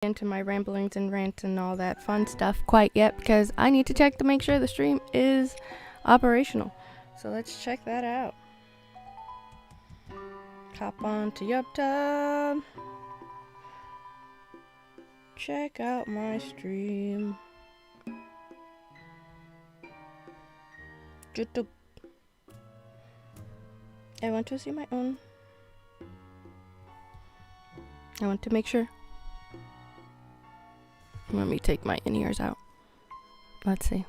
Into my ramblings and rants and all that fun stuff quite yet because I need to check to make sure the stream is operational. So let's check that out. Hop on to YubTub. Check out my stream. YouTube. I want to see my own. I want to make sure. Let me take my in-ears out. Let's see.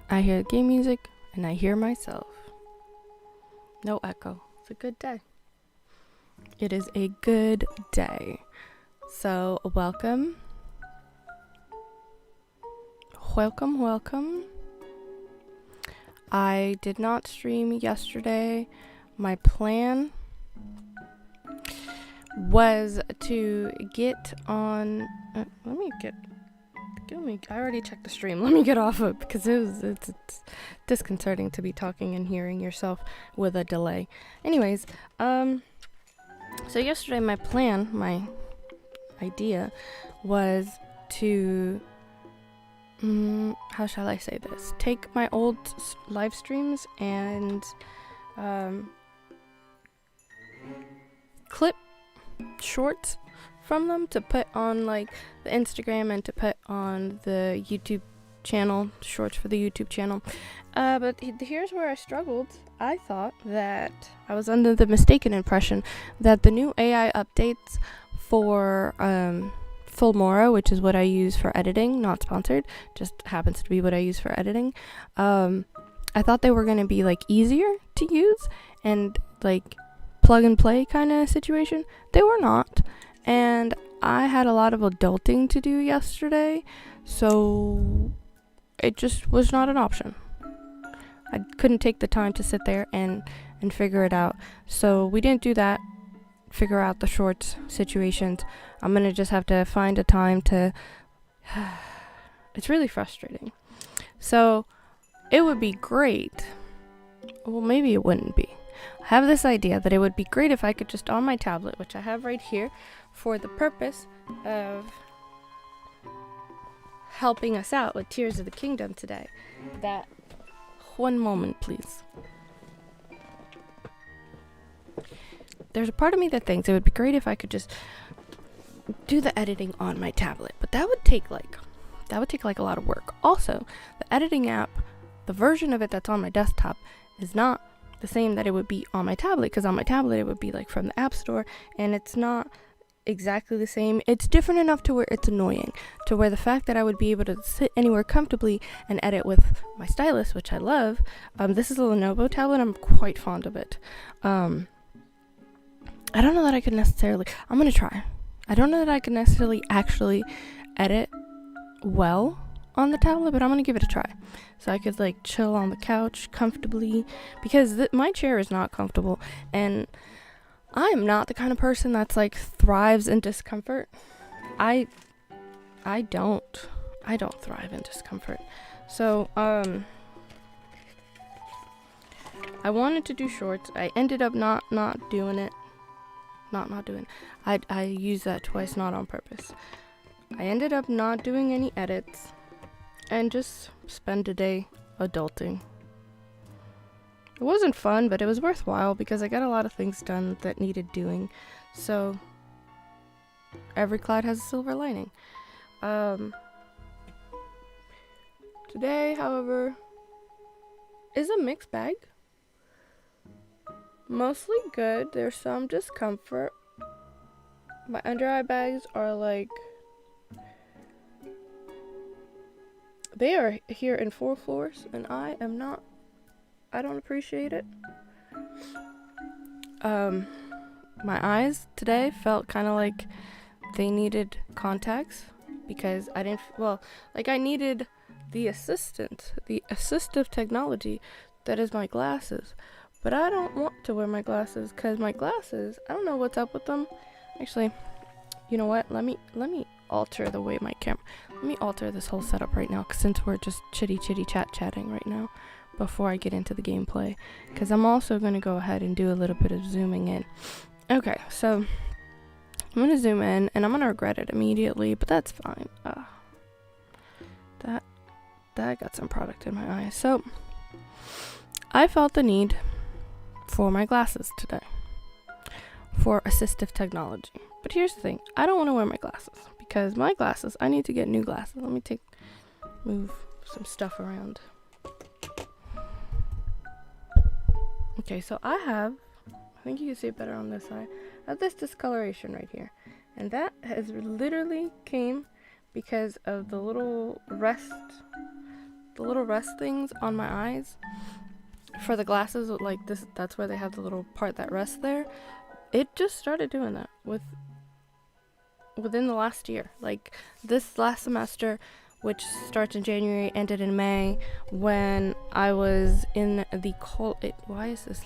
I hear game music and I hear myself. No echo. It's a good day. It is a good day. So, welcome. Welcome. I did not stream yesterday. My plan was to get on. I already checked the stream. Let me get off it because it's disconcerting to be talking and hearing yourself with a delay. Anyways, so yesterday my idea was to, how shall I say this? Take my old live streams and clip shorts from them to put on like the Instagram and to put on the YouTube channel, shorts for the YouTube channel. But here's where I struggled. I thought that I was under the mistaken impression that the new AI updates for Filmora, which is what I use for editing, not sponsored, just happens to be what I use for editing. I thought they were going to be like easier to use and like plug and play kind of situation. They were not. And I had a lot of adulting to do yesterday, so it just was not an option. I couldn't take the time to sit there and figure it out. So we didn't do that, figure out the shorts situations. I'm going to just have to find a time to... It's really frustrating. So it would be great. Well, maybe it wouldn't be. I have this idea that it would be great if I could just on my tablet, which I have right here, for the purpose of helping us out with Tears of the Kingdom today. That, one moment please. There's a part of me that thinks it would be great if I could just do the editing on my tablet, but that would take like a lot of work. Also, the editing app, the version of it that's on my desktop is not the same that it would be on my tablet, because on my tablet it would be like from the App Store, and it's not exactly the same. It's different enough to where it's annoying, to where the fact that I would be able to sit anywhere comfortably and edit with my stylus, which I love. This is a Lenovo tablet. I'm quite fond of it. I don't know that I could necessarily, I'm gonna try. I don't know that I could necessarily actually edit well on the tablet, but I'm gonna give it a try. So I could like chill on the couch comfortably, because my chair is not comfortable, and I am not the kind of person that's like thrives in discomfort. I don't thrive in discomfort. So I wanted to do shorts. I ended up not doing it. Not doing it. I used that twice, not on purpose. I ended up not doing any edits and just spend a day adulting. It wasn't fun, but it was worthwhile because I got a lot of things done that needed doing. So every cloud has a silver lining. Today, however, is a mixed bag. Mostly good. There's some discomfort. My under eye bags are like, they are here in 4 floors, and I don't appreciate it. My eyes today felt kind of like they needed contacts, because I needed the assistive technology that is my glasses. But I don't want to wear my glasses, because my glasses, I don't know what's up with them. Actually, you know what? Let me alter the way my camera. Let me alter this whole setup right now, since we're just chitty chatting right now before I get into the gameplay, because I'm also going to go ahead and do a little bit of zooming in. Okay, so I'm gonna zoom in, and I'm gonna regret it immediately, but that's fine. That got some product in my eye. So, I felt the need for my glasses today. For assistive technology. But here's the thing. I don't want to wear my glasses. Because my glasses, I need to get new glasses. Let me move some stuff around. Okay, so I think you can see it better on this side. I have this discoloration right here. And that has literally came because of the little rest things on my eyes. For the glasses, like this, that's where they have the little part that rests there. It just started doing that within the last year. Like this last semester, which starts in January, ended in May, when I was in the cold. Why is this?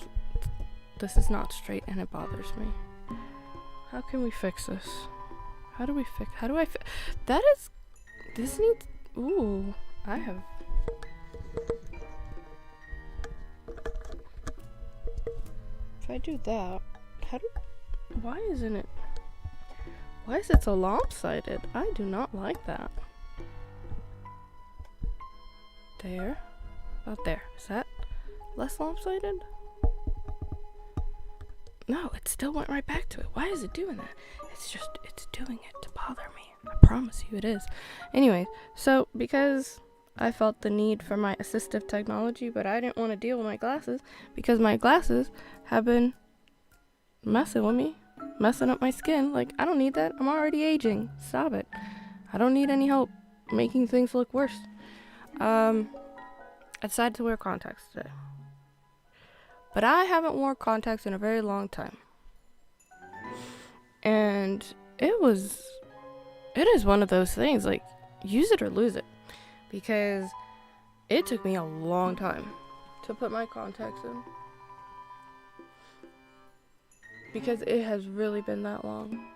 This is not straight, and it bothers me. How can we fix this? How do I fix? This needs. Ooh, I have. If I do that, why is it so lopsided? I do not like that. There. About there. Is that less lopsided? No, it still went right back to it. Why is it doing that? It's doing it to bother me. I promise you it is. Anyway, so because I felt the need for my assistive technology, but I didn't want to deal with my glasses because my glasses have been messing with me, messing up my skin. Like, I don't need that. I'm already aging. Stop it. I don't need any help making things look worse. I decided to wear contacts today. But I haven't worn contacts in a very long time. And it is one of those things, like, use it or lose it. Because it took me a long time to put my contacts in. Because it has really been that long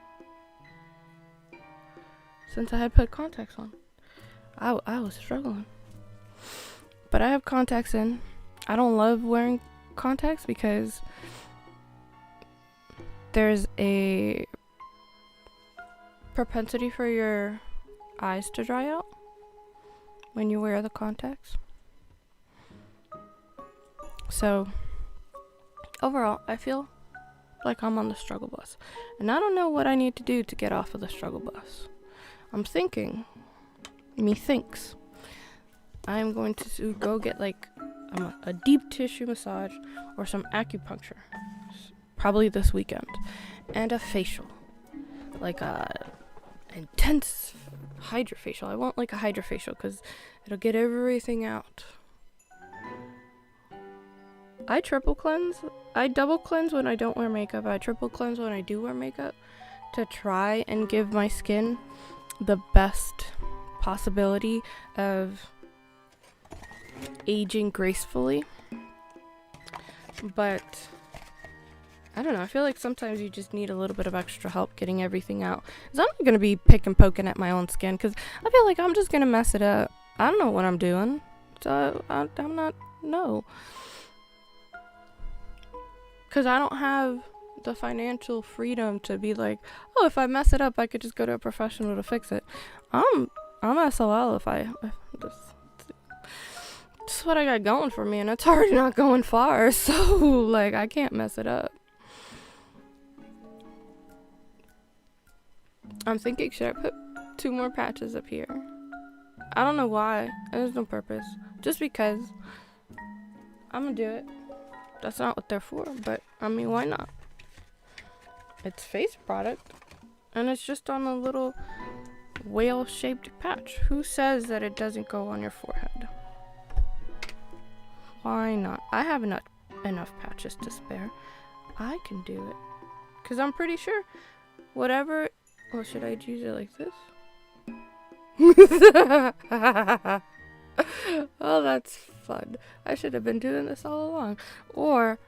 since I had put contacts on. I was struggling. But I have contacts in. I don't love wearing contacts because there's a propensity for your eyes to dry out when you wear the contacts. So overall, I feel like I'm on the struggle bus, and I don't know what I need to do to get off of the struggle bus. I'm thinking, methinks, I'm going to go get like a deep tissue massage or some acupuncture, probably this weekend, and a facial, like a intense hydrofacial. I want like a hydrofacial because it'll get everything out. I triple cleanse. I double cleanse when I don't wear makeup. I triple cleanse when I do wear makeup to try and give my skin the best possibility of aging gracefully. But I don't know. I feel like sometimes you just need a little bit of extra help getting everything out. Because I'm not going to be poking at my own skin because I feel like I'm just going to mess it up. I don't know what I'm doing. So I'm not, no. Because I don't have the financial freedom to be like, oh, if I mess it up, I could just go to a professional to fix it. I'm SOL if this is what I got going for me, and it's already not going far, so, like, I can't mess it up. I'm thinking, should I put 2 more patches up here? I don't know why. There's no purpose. Just because. I'm gonna do it. That's not what they're for, but, I mean, why not? It's face product, and it's just on a little whale-shaped patch. Who says that it doesn't go on your forehead? Why not? I have enough patches to spare. I can do it. Because I'm pretty sure whatever... Or should I use it like this? Oh, that's fun. I should have been doing this all along. Or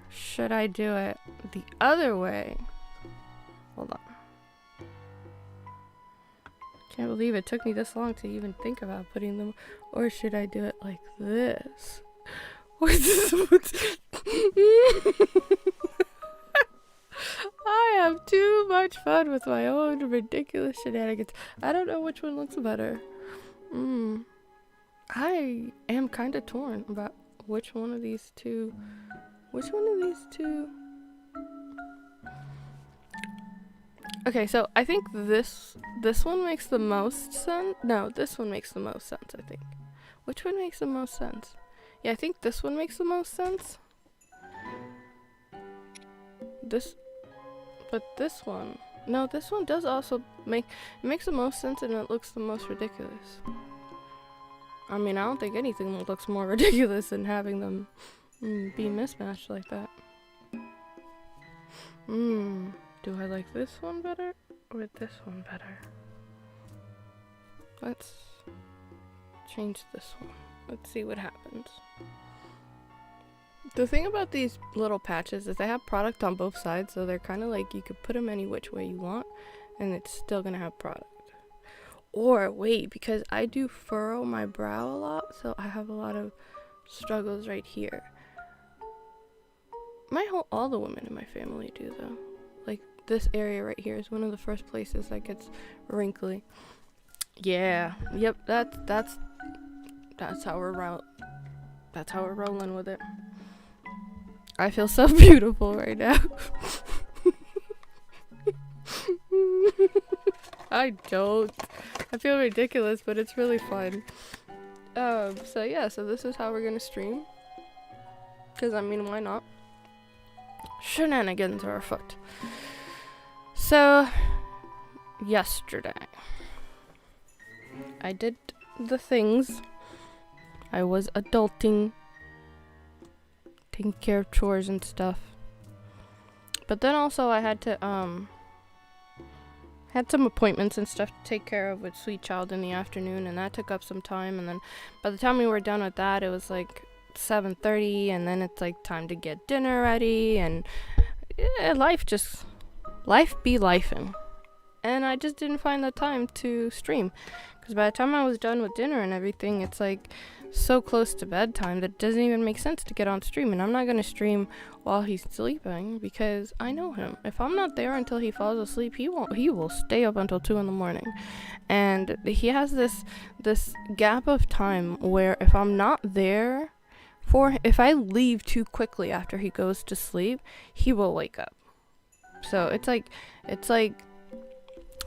should I do it the other way? Hold on. Can't believe it took me this long to even think about putting them. Or should I do it like this? I have too much fun with my own ridiculous shenanigans. I don't know which one looks better. I am kind of torn about which one of these two. Okay, so I think this one makes the most sense. No, this one makes the most sense, I think. Which one makes the most sense? Yeah, I think this one makes the most sense. But this one, no, this one does also makes the most sense, and it looks the most ridiculous. I mean, I don't think anything looks more ridiculous than having them be mismatched like that. Do I like this one better or this one better? Let's change this one. Let's see what happens. The thing about these little patches is they have product on both sides, so they're kind of like you could put them any which way you want and it's still gonna have product. Or wait, because I do furrow my brow a lot, so I have a lot of struggles right here. All the women in my family do though. Like this area right here is one of the first places that gets wrinkly. Yeah, yep, that's how we're rolling with it. I feel so beautiful right now. I don't. I feel ridiculous, but it's really fun. So yeah, so this is how we're gonna stream. Because, I mean, why not? Shenanigans are afoot. So, yesterday, I did the things. I was adulting, taking care of chores and stuff. But then also I had to, had some appointments and stuff to take care of with Sweet Child in the afternoon, and that took up some time. And then by the time we were done with that, it was like 7:30, and then it's like time to get dinner ready, and yeah, life be lifing. And I just didn't find the time to stream, because by the time I was done with dinner and everything, it's like so close to bedtime that it doesn't even make sense to get on stream. And I'm not going to stream while he's sleeping, because I know him. If I'm not there until he falls asleep, he will stay up until 2 in the morning. And he has this gap of time where if I'm not there if I leave too quickly after he goes to sleep, he will wake up. So it's like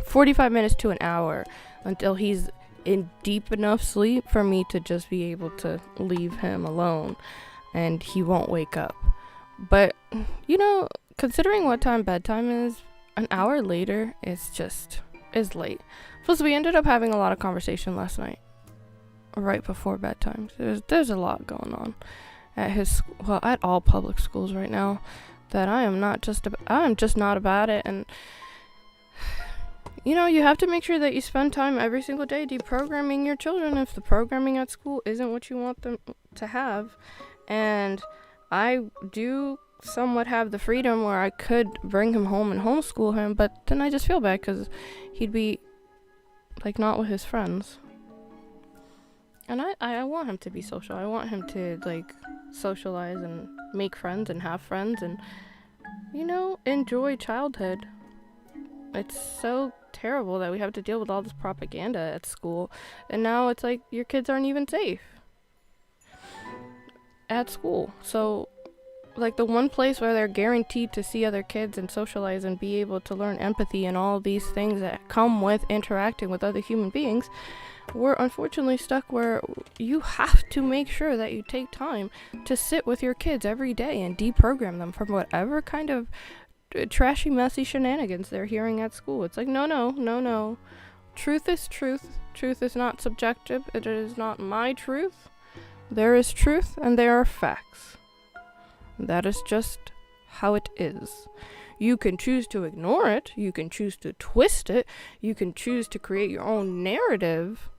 45 minutes to an hour until he's in deep enough sleep for me to just be able to leave him alone, and he won't wake up. But, you know, considering what time bedtime is, an hour later is late. Plus, we ended up having a lot of conversation last night, right before bedtime. There's a lot going on at all public schools right now that I'm just not about it. And you know, you have to make sure that you spend time every single day deprogramming your children if the programming at school isn't what you want them to have. And I do somewhat have the freedom where I could bring him home and homeschool him, but then I just feel bad because he'd be like not with his friends. And I want him to be social. I want him to like socialize and make friends and have friends and, you know, enjoy childhood. It's so terrible that we have to deal with all this propaganda at school. And now it's like your kids aren't even safe at school. So, like, the one place where they're guaranteed to see other kids and socialize and be able to learn empathy and all these things that come with interacting with other human beings, we're unfortunately stuck where you have to make sure that you take time to sit with your kids every day and deprogram them from whatever kind of trashy, messy shenanigans they're hearing at school. It's like, no. Truth is truth. Truth is not subjective. It is not my truth. There is truth and there are facts. That is just how it is. You can choose to ignore it. You can choose to twist it. You can choose to create your own narrative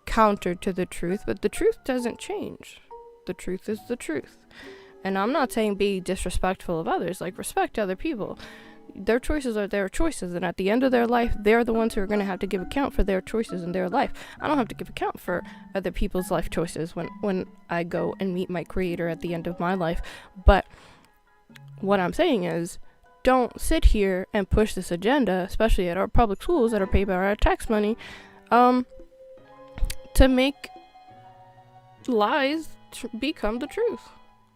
counter to the truth, but the truth doesn't change. The truth is the truth. And I'm not saying be disrespectful of others, like respect other people. Their choices are their choices, and at the end of their life, they're the ones who are going to have to give account for their choices in their life. I don't have to give account for other people's life choices when I go and meet my creator at the end of my life. But what I'm saying is, don't sit here and push this agenda, especially at our public schools that are paid by our tax money, to make lies become the truth.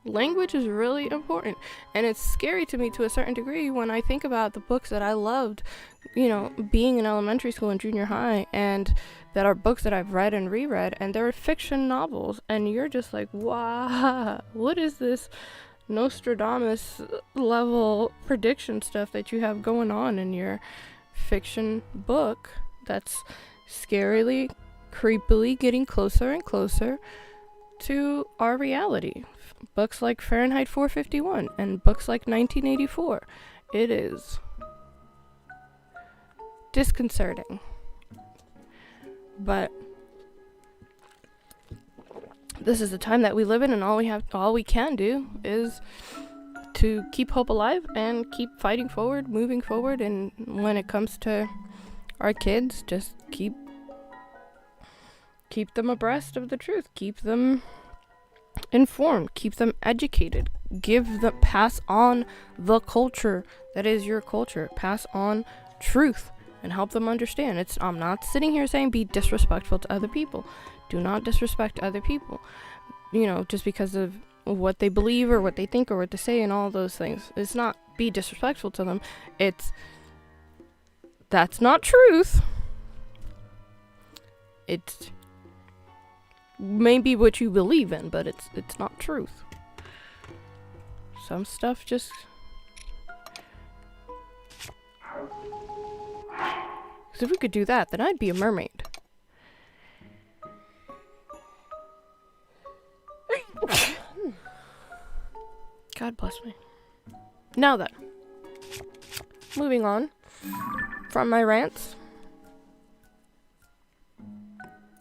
Language is really important, and it's scary to me to a certain degree when I think about the books that I loved, being in elementary school and junior high, and that are books that I've read and reread, and they're fiction novels, and you're just like, wow, what is this Nostradamus level prediction stuff that you have going on in your fiction book that's scarily, creepily getting closer and closer to our reality. Books like Fahrenheit 451 and books like 1984. It is disconcerting. But this is the time that we live in, and all we can do is to keep hope alive and keep fighting forward, moving forward. And when it comes to our kids, just keep them abreast of the truth, keep them informed, keep them educated, pass on the culture that is your culture, pass on truth, and help them understand. I'm not sitting here saying be disrespectful to other people. Do not disrespect other people, just because of what they believe or what they think or what they say and all those things. It's not be disrespectful to them. That's not truth. It's maybe what you believe in, but it's not truth. Some stuff just... Because if we could do that, then I'd be a mermaid. God bless me. Now then, moving on from my rants,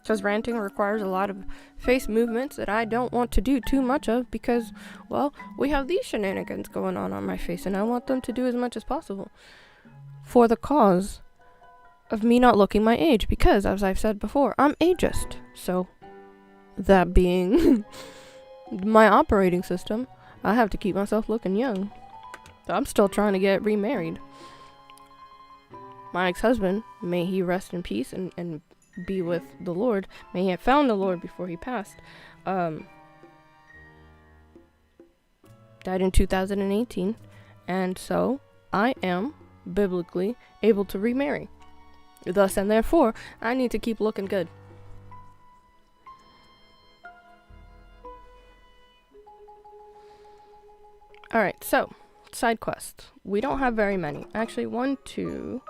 because ranting requires a lot of face movements that I don't want to do too much of, because, well, we have these shenanigans going on my face, and I want them to do as much as possible for the cause of me not looking my age, because, as I've said before, I'm ageist. So, that being my operating system, I have to keep myself looking young. So I'm still trying to get remarried. My ex-husband, may he rest in peace and be with the Lord, may he have found the Lord before he passed, died in 2018, and so I am biblically able to remarry. Thus and therefore, I need to keep looking good. Alright, so, side quests. We don't have very many. Actually, 1, 2,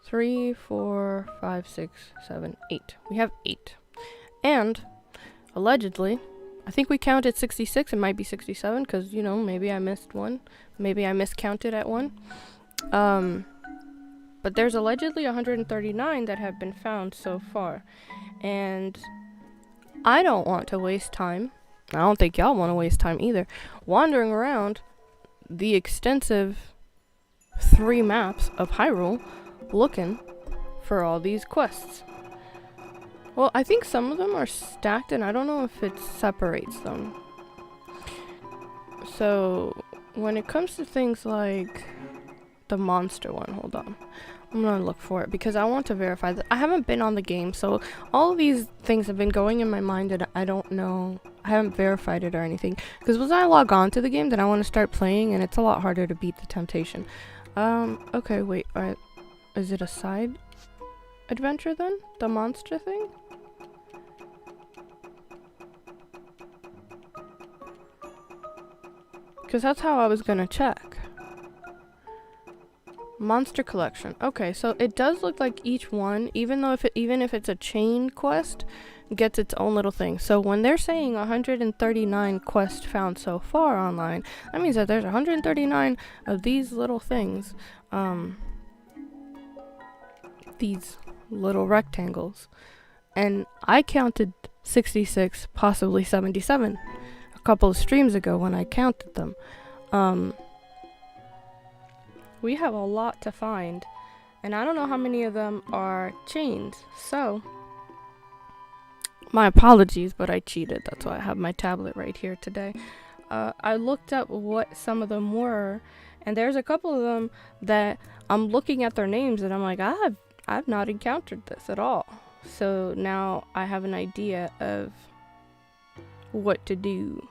3, 4, 5, 6, 7, 8. We have 8. And, allegedly, I think we counted 66. It might be 67, because, maybe I missed one. Maybe I miscounted at one. But there's allegedly 139 that have been found so far. And I don't want to waste time. I don't think y'all want to waste time either, wandering around the extensive 3 maps of Hyrule looking for all these quests. Well, I think some of them are stacked, and I don't know if it separates them. So, when it comes to things like the monster one, hold on. I'm gonna look for it because I want to verify that. I haven't been on the game, so all of these things have been going in my mind and I don't know. I haven't verified it or anything. Because once I log on to the game, then I want to start playing, and it's a lot harder to beat the temptation. Okay, wait. Alright. Is it a side adventure then? The monster thing? Because that's how I was gonna check. Monster collection. Okay, so it does look like each one, even if it's a chain quest, gets its own little thing. So when they're saying 139 quests found so far online, that means that there's 139 of these little things. These little rectangles. And I counted 66, possibly 77 a couple of streams ago when I counted them. We have a lot to find, and I don't know how many of them are chains, so my apologies, but I cheated. That's why I have my tablet right here today. I looked up what some of them were, And there's a couple of them that I'm looking at their names and I'm like, I've not encountered this at all. So now I have an idea of what to do.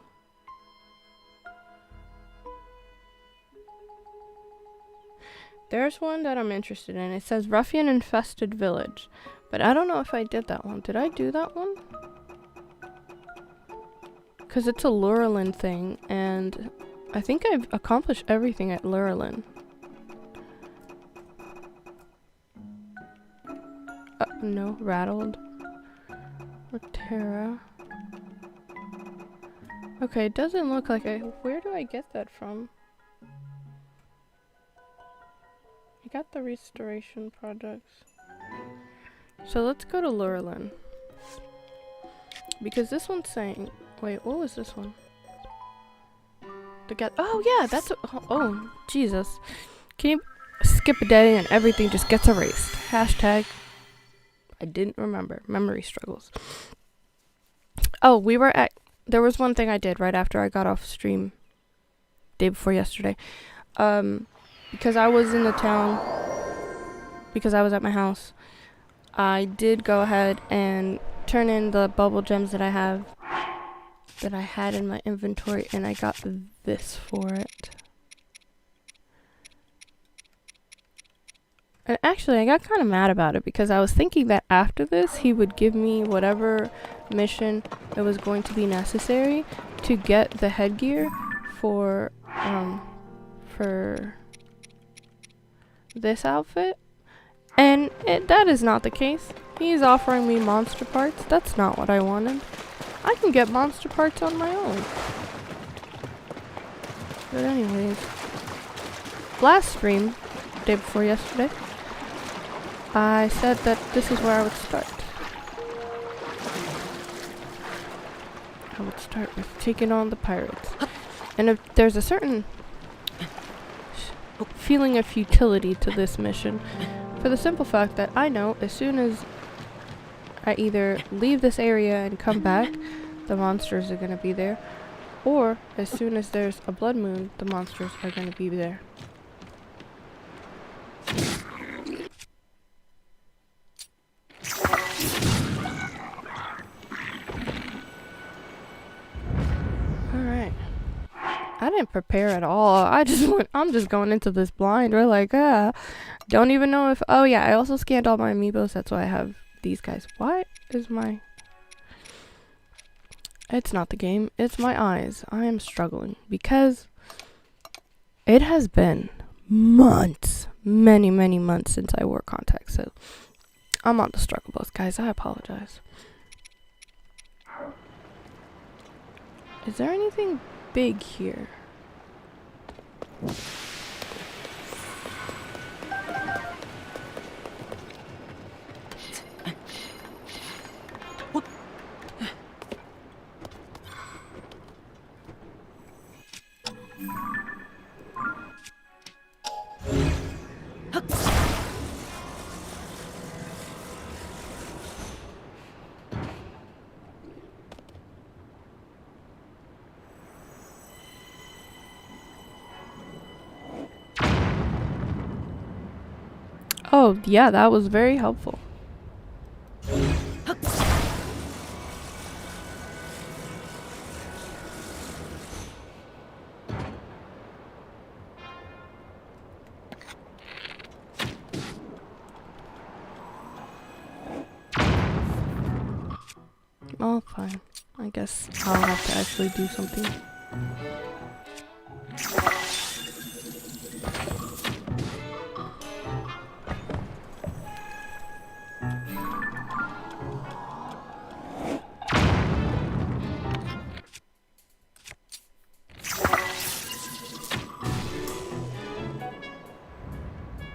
There's one that I'm interested in. It says Ruffian Infested Village. But I don't know if I did that one. Did I do that one? Because it's a Lurelin thing, and I think I've accomplished everything at Lurelin. No, rattled. Rotera. Okay, it doesn't look like I... Where do I get that from? I got the restoration projects. So let's go to Lurelin. Because this one's saying... Wait, what was this one? Oh yeah, that's... Oh, Jesus. Can you skip a day and everything just gets erased? Hashtag... I didn't remember. Memory struggles. Oh, we were at... There was one thing I did right after I got off stream. Day before yesterday. Because I was in the town. Because I was at my house. I did go ahead and turn in the bubble gems that I have. That I had in my inventory. And I got this for it. And actually, I got kind of mad about it because I was thinking that after this, he would give me whatever mission that was going to be necessary to get the headgear for this outfit. And that is not the case. He's offering me monster parts. That's not what I wanted. I can get monster parts on my own. But anyways, last stream, day before yesterday, I said that this is where I would start. I would start with taking on the pirates. And if there's a certain feeling of futility to this mission, for the simple fact that I know as soon as I either leave this area and come back, the monsters are going to be there, or as soon as there's a blood moon, the monsters are going to be there. I didn't prepare at all. I'm just going into this blind. We're like, don't even know if... Oh yeah, I also scanned all my amiibos. That's why I have these guys. Why is my... It's not the game. It's my eyes. I am struggling because it has been months, many, many months since I wore contacts. So I'm on the struggle bus, guys. I apologize. Is there anything big here? Oh, yeah, that was very helpful. Oh, fine. I guess I'll have to actually do something.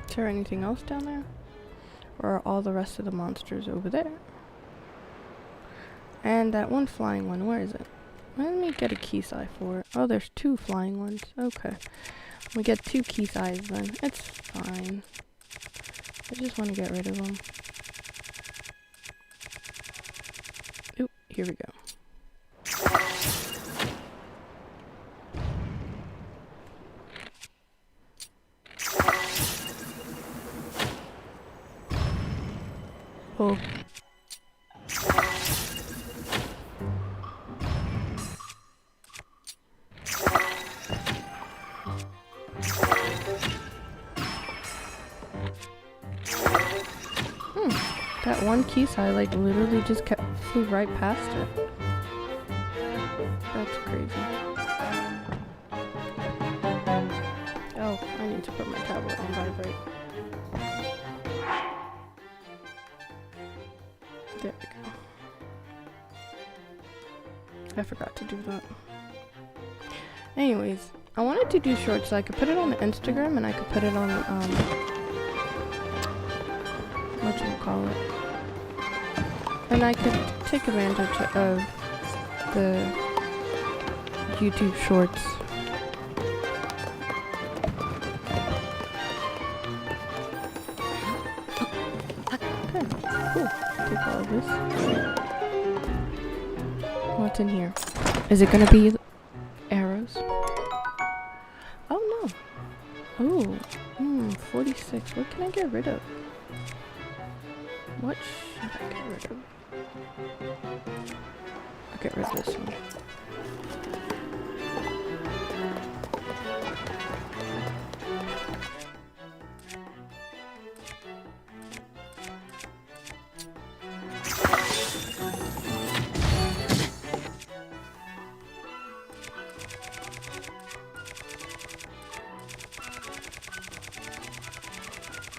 Is there anything else down there? Or are all the rest of the monsters over there? And that one flying one, where is it? Let me get a key size for it. Oh, there's two flying ones. Okay. We get two key size then. It's fine. I just want to get rid of them. Oop, here we go. one key, so I like literally just flew right past it. That's crazy. Oh, I need to put my tablet on vibrate. There we go. I forgot to do that. Anyways, I wanted to do shorts so I could put it on Instagram and I could put it on, whatchamacallit. And I could take advantage of the YouTube shorts. Okay, cool. Take all of this. What's in here? Is it gonna be arrows? Oh no. Oh, 46. What can I get rid of? What should I get rid of? I'll get rid of this one.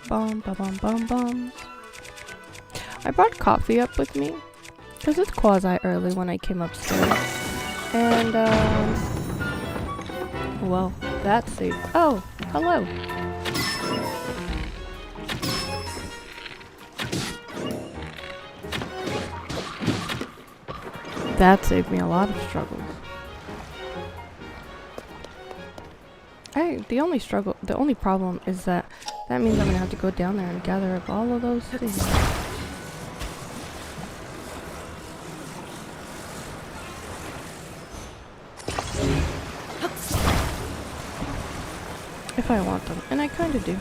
Bum, ba bum, bum, bum. I brought coffee up with me because it's quasi early when I came upstairs. And, well, that's safe. Oh, hello. That saved me a lot of struggles. The only problem is that means I'm gonna have to go down there and gather up all of those things. If I want them, and I kinda do.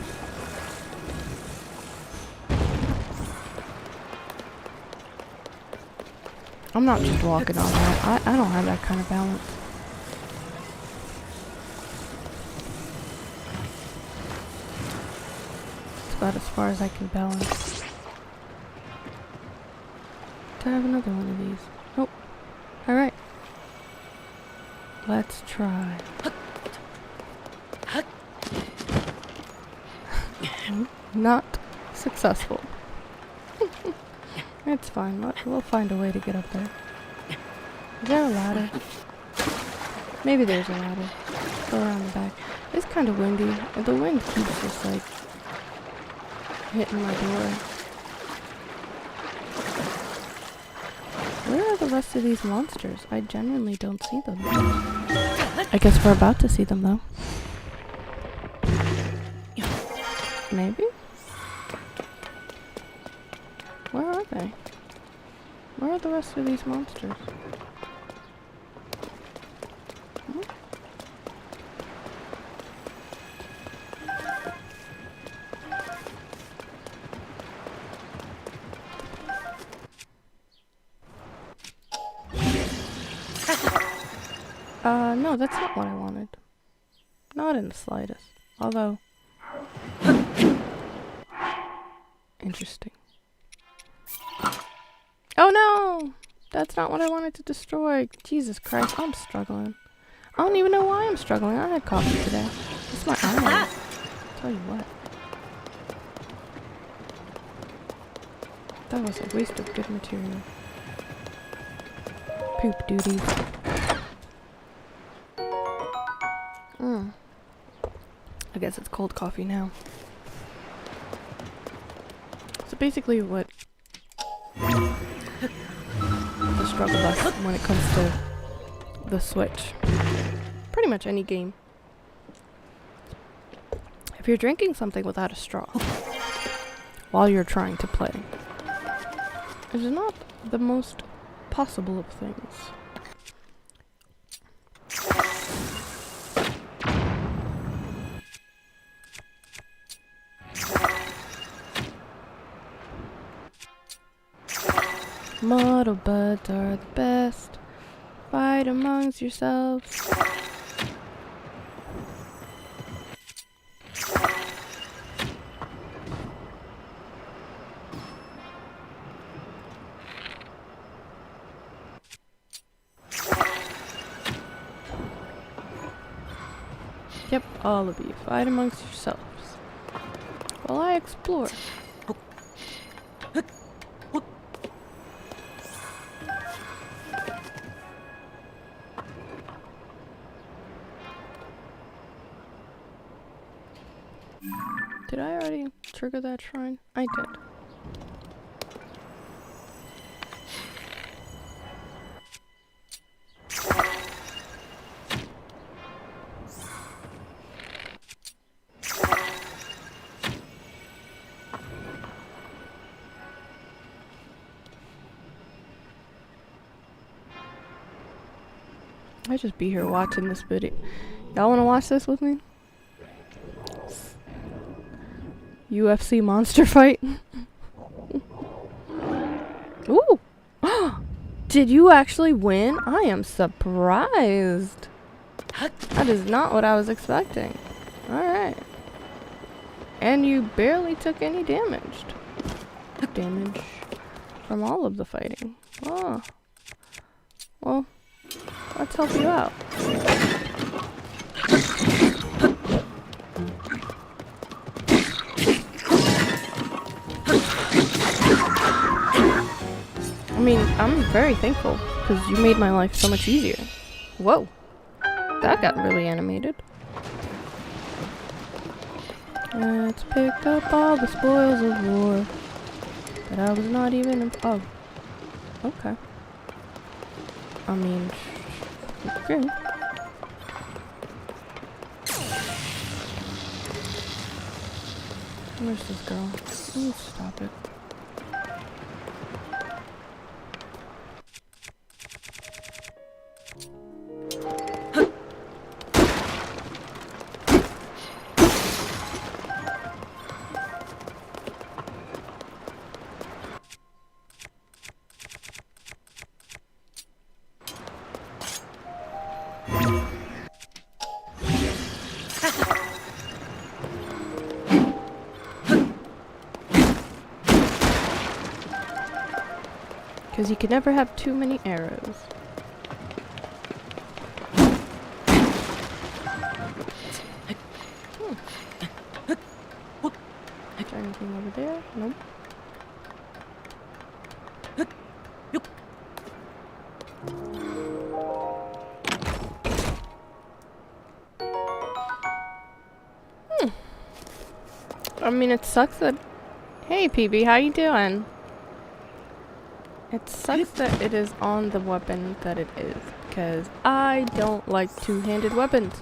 I'm not just walking on that. I don't have that kind of balance. About as far as I can balance. Do I have another one of these? Nope. Alright. Let's try. Not successful. It's fine. We'll find a way to get up there. Is there a ladder? Maybe there's a ladder. Go around the back. It's kind of windy. And the wind keeps just like hitting my door. Where are the rest of these monsters? I genuinely don't see them. I guess we're about to see them though. Maybe? Where are they? Where are the rest of these monsters? Hmm? No, that's not what I wanted. Not in the slightest. Although... Interesting. Oh no! That's not what I wanted to destroy. Jesus Christ, I'm struggling. I don't even know why I'm struggling. I had coffee today. It's my eyes. Tell you what. That was a waste of good material. Poop duties. I guess it's cold coffee now. So basically what the struggle bus when it comes to the Switch. Pretty much any game. If you're drinking something without a straw while you're trying to play, it's not the most possible of things. Mortal buds are the best. Fight amongst yourselves. Yep, all of you. Fight amongst yourselves. While I explore. Did I already trigger that shrine? I did. I just be here watching this video. Y'all wanna watch this with me? UFC monster fight. Ooh! Did you actually win? I am surprised. That is not what I was expecting. Alright. And you barely took any damage. Damage from all of the fighting. Oh. Well, let's help you out. I mean, I'm very thankful because you made my life so much easier. Whoa. That got really animated. Let's pick up all the spoils of war that I was not even oh. Okay. I mean, okay. Where's this girl? Please stop it. Because you can never have too many arrows. Is there anything over there? Nope. I mean, it sucks that... Hey, PB, how you doing? It sucks that it is on the weapon that it is, because I don't like two-handed weapons.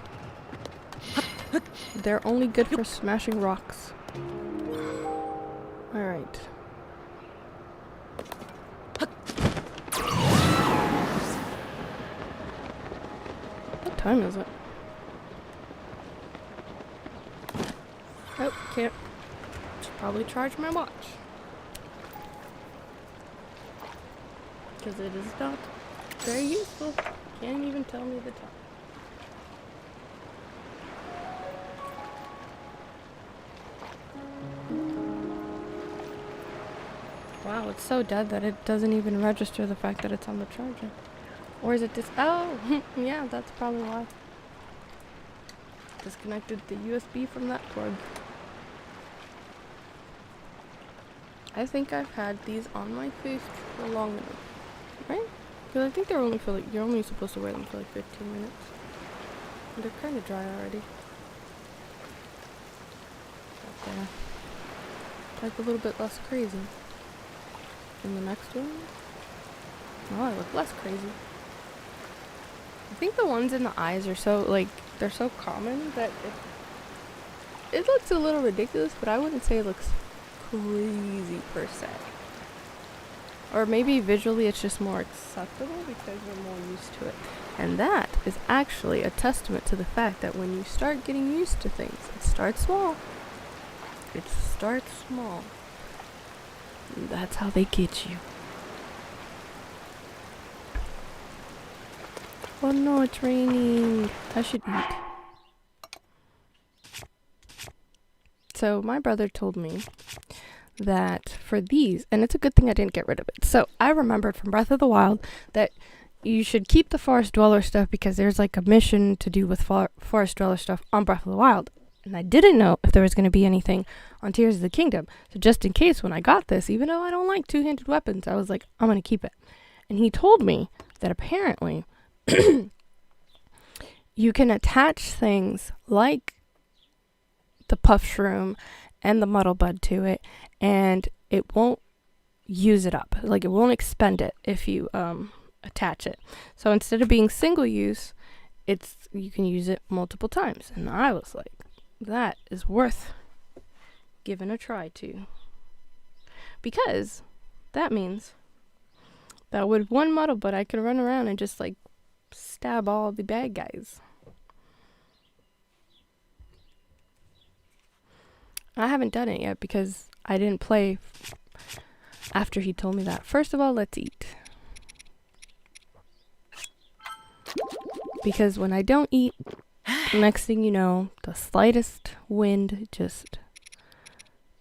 They're only good for smashing rocks. Alright. What time is it? Oh, can't. Should probably charge my watch. Because it is not very useful. Can't even tell me the time. Wow, it's so dead that it doesn't even register the fact that it's on the charger. Or is it oh, yeah, that's probably why. Disconnected the USB from that cord. I think I've had these on my face for long enough. Right? Because I think they're only for like, you're only supposed to wear them for like 15 minutes. And they're kind of dry already. Up there. Like a little bit less crazy. And the next one? Oh, I look less crazy. I think the ones in the eyes are so, like, they're so common that it looks a little ridiculous, but I wouldn't say it looks crazy per se. Or maybe visually it's just more acceptable because we're more used to it. And that is actually a testament to the fact that when you start getting used to things, it starts small. It starts small. And that's how they get you. Oh no, it's raining. I should eat. So my brother told me that for these, and it's a good thing I didn't get rid of it. So I remembered from Breath of the Wild that you should keep the forest dweller stuff because there's like a mission to do with forest dweller stuff on Breath of the Wild. And I didn't know if there was going to be anything on Tears of the Kingdom. So just in case, when I got this, even though I don't like two-handed weapons, I was like, I'm going to keep it. And he told me that apparently you can attach things like the puff shroom and the muddle bud to it, and it won't use it up. Like, it won't expend it if you attach it. So instead of being single use, you can use it multiple times. And I was like, that is worth giving a try to, because that means that with one muddle bud I could run around and just like stab all the bad guys. I haven't done it yet because I didn't play after he told me that. First of all, let's eat. Because when I don't eat, next thing you know, the slightest wind just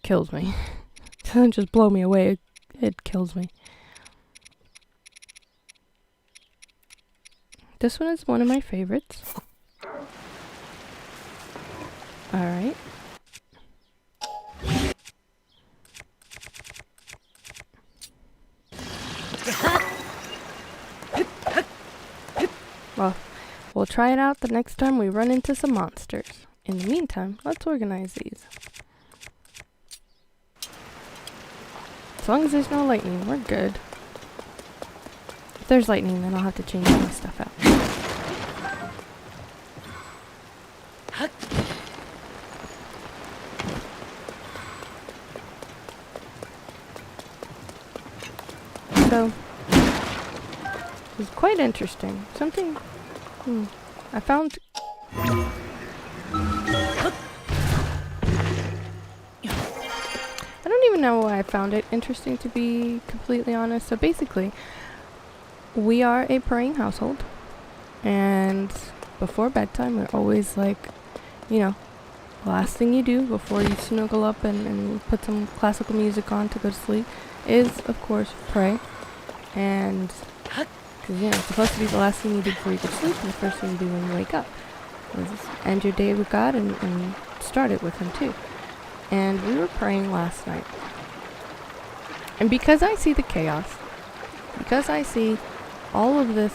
kills me. Doesn't just blow me away, it kills me. This one is one of my favorites. Alright. Well, we'll try it out the next time we run into some monsters. In the meantime, let's organize these. As long as there's no lightning, we're good. If there's lightning, then I'll have to change my stuff out. So, it was quite interesting. Something I found. I don't even know why I found it interesting, to be completely honest. So basically, we are a praying household, and before bedtime we're always like, you know, the last thing you do before you snuggle up and put some classical music on to go to sleep is, of course, pray. And because, you know, it's supposed to be the last thing you do before you go to sleep, and the first thing you do when you wake up is end your day with God and start it with Him too. And we were praying last night, and because I see the chaos, because I see all of this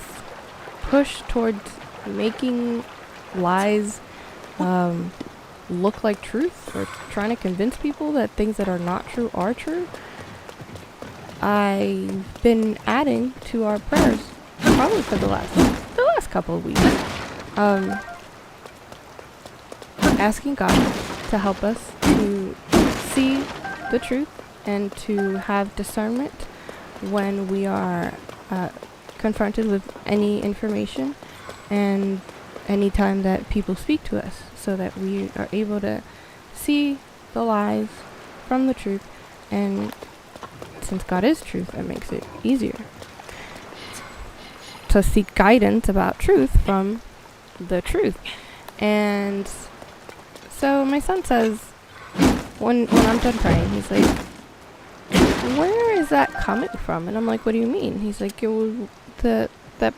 push towards making lies look like truth, or trying to convince people that things that are not true are true, I've been adding to our prayers probably for the last couple of weeks, asking God to help us to see the truth and to have discernment when we are confronted with any information, and any time that people speak to us, so that we are able to see the lies from the truth. And since God is truth, it makes it easier to seek guidance about truth from the truth. And so my son says, when I'm done praying, he's like, where is that coming from? And I'm like, what do you mean? He's like, it was that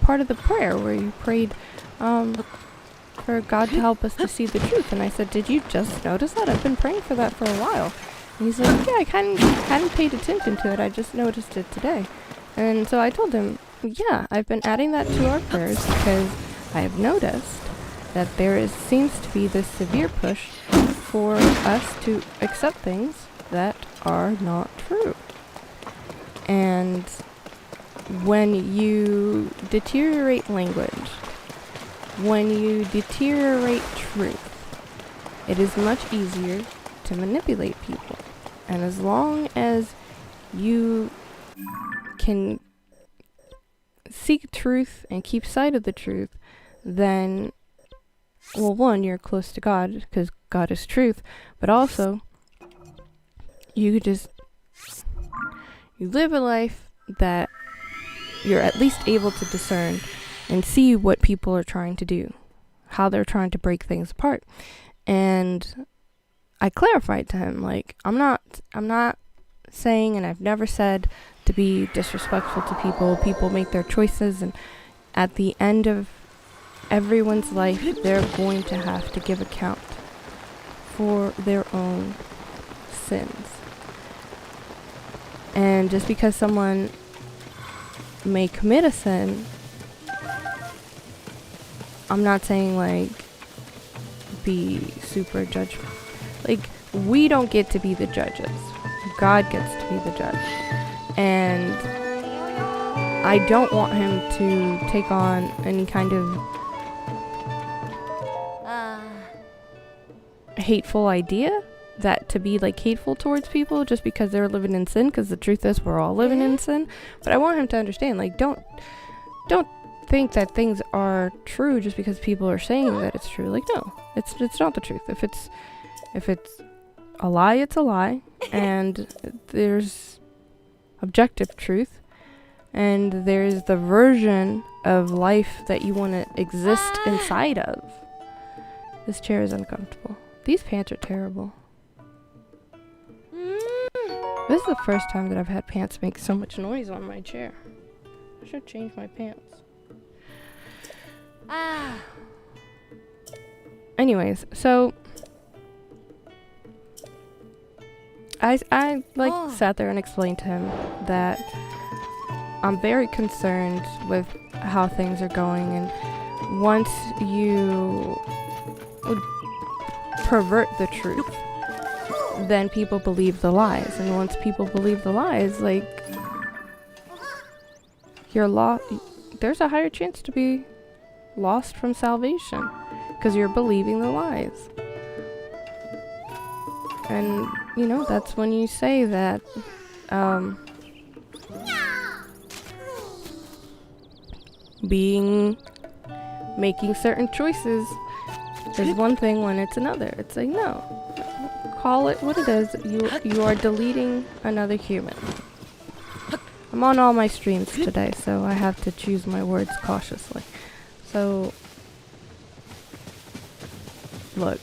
part of the prayer where you prayed for God to help us to see the truth. And I said, did you just notice that? I've been praying for that for a while. And he's like, yeah, I hadn't paid attention to it. I just noticed it today. And so I told him, yeah, I've been adding that to our prayers because I have noticed that seems to be this severe push for us to accept things that are not true. And when you deteriorate language, when you deteriorate truth, it is much easier to manipulate people. And as long as you can seek truth and keep sight of the truth, then, well, one, you're close to God because God is truth, but also you live a life that you're at least able to discern and see what people are trying to do, how they're trying to break things apart. And I clarified to him, like, I'm not saying, and I've never said, to be disrespectful to people. People make their choices, and at the end of everyone's life, they're going to have to give account for their own sins. And just because someone may commit a sin, I'm not saying like be super judgmental. Like, we don't get to be the judges. God gets to be the judge. And I don't want him to take on any kind of hateful idea, that to be like hateful towards people just because they're living in sin, because the truth is we're all living in sin. But I want him to understand, like, don't think that things are true just because people are saying that it's true. Like, no, it's not the truth. If it's a lie, it's a lie, and there's objective truth, and there's the version of life that you want to exist inside of. This chair is uncomfortable. These pants are terrible. This is the first time that I've had pants make so much noise on my chair. I should change my pants. Anyways, so I sat there and explained to him that I'm very concerned with how things are going, and once you would pervert the truth, then people believe the lies, and once people believe the lies, like, there's a higher chance to be lost from salvation because you're believing the lies. And you know, that's when you say that making certain choices is one thing when it's another. It's like, no, call it what it is. You are deleting another human. I'm on all my streams today, so I have to choose my words cautiously. So look,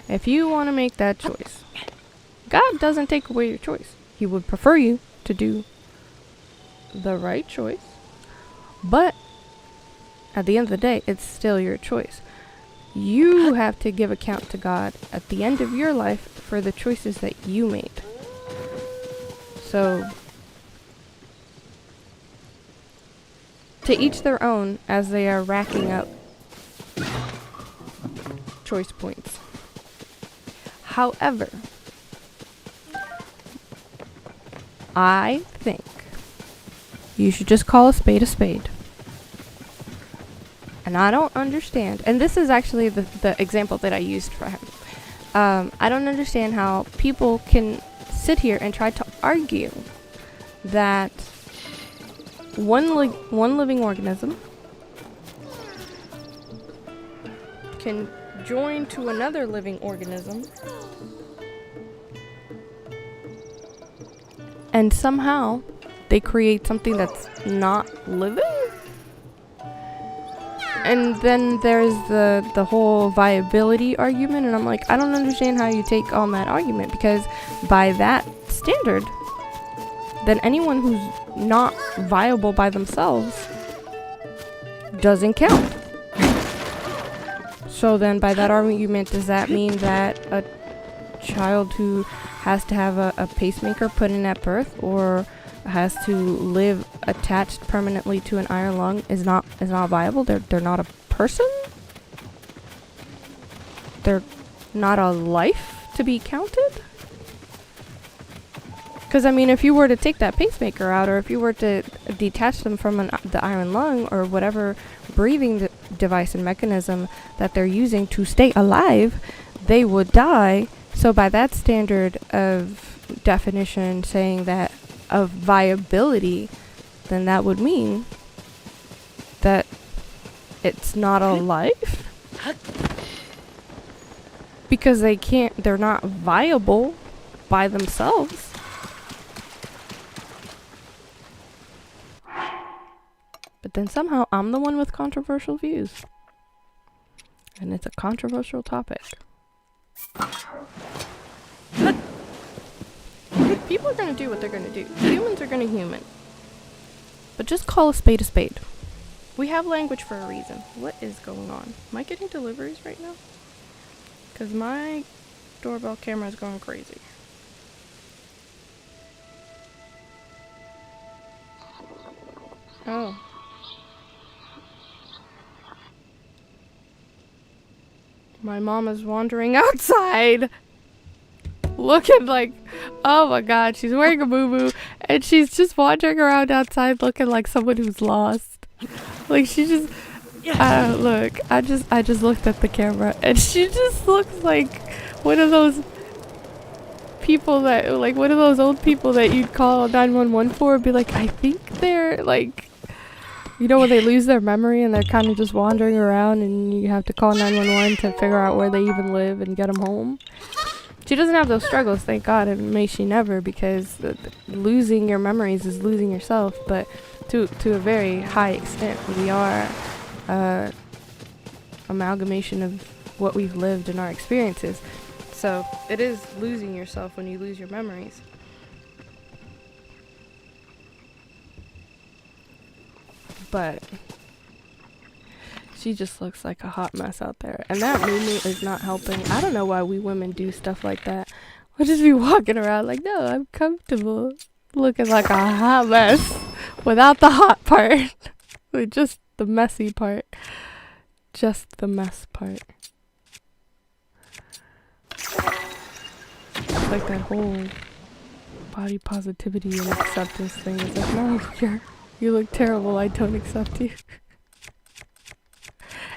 if you want to make that choice, God doesn't take away your choice. He would prefer you to do the right choice, but at the end of the day, it's still your choice. You have to give account to God at the end of your life for the choices that you made. So, to each their own as they are racking up choice points. However, I think you should just call a spade a spade. And I don't understand, and this is actually the example that I used for him. I don't understand how people can sit here and try to argue that one living organism can join to another living organism and somehow they create something that's not living. And then there's the whole viability argument, and I'm like, I don't understand how you take on that argument, because by that standard, then anyone who's not viable by themselves doesn't count. So then by that argument, does that mean that a child who has to have a pacemaker put in at birth, or has to live attached permanently to an iron lung is not viable? They're not a person? They're not a life to be counted? Because I mean, if you were to take that pacemaker out, or if you were to detach them from the iron lung or whatever breathing device and mechanism that they're using to stay alive, they would die. So by that standard of definition, saying that of viability, then that would mean that it's not a life, because they're not viable by themselves. But then somehow I'm the one with controversial views, and it's a controversial topic. People are going to do what they're going to do. Humans are going to human. But just call a spade a spade. We have language for a reason. What is going on? Am I getting deliveries right now? Because my doorbell camera is going crazy. Oh. My mom is wandering outside. Looking like, oh my god, she's wearing a boo-boo. And she's just wandering around outside looking like someone who's lost. Like she just, look, I just looked at the camera. And she just looks like one of those people that, like one of those old people that you'd call 911 for and be like, I think they're like, you know, when they lose their memory and they're kind of just wandering around and you have to call 911 to figure out where they even live and get them home. She doesn't have those struggles, thank God, and may she never, because losing your memories is losing yourself. But to a very high extent, we are amalgamation of what we've lived and our experiences. So it is losing yourself when you lose your memories. But she just looks like a hot mess out there. And that movement is not helping. I don't know why we women do stuff like that. We'll just be walking around like, no, I'm comfortable. Looking like a hot mess. Without the hot part. With just the messy part. Just the mess part. It's like that whole body positivity and acceptance thing. It's like, no, you look terrible. I don't accept you.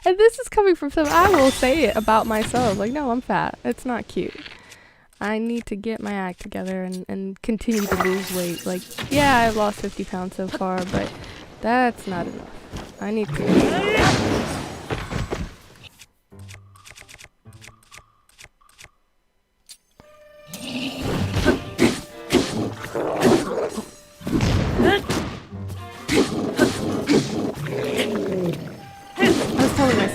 And this is coming from someone, I will say it about myself. Like, no, I'm fat. It's not cute. I need to get my act together and continue to lose weight. Like, yeah, I've lost 50 pounds so far, but that's not enough. I need to...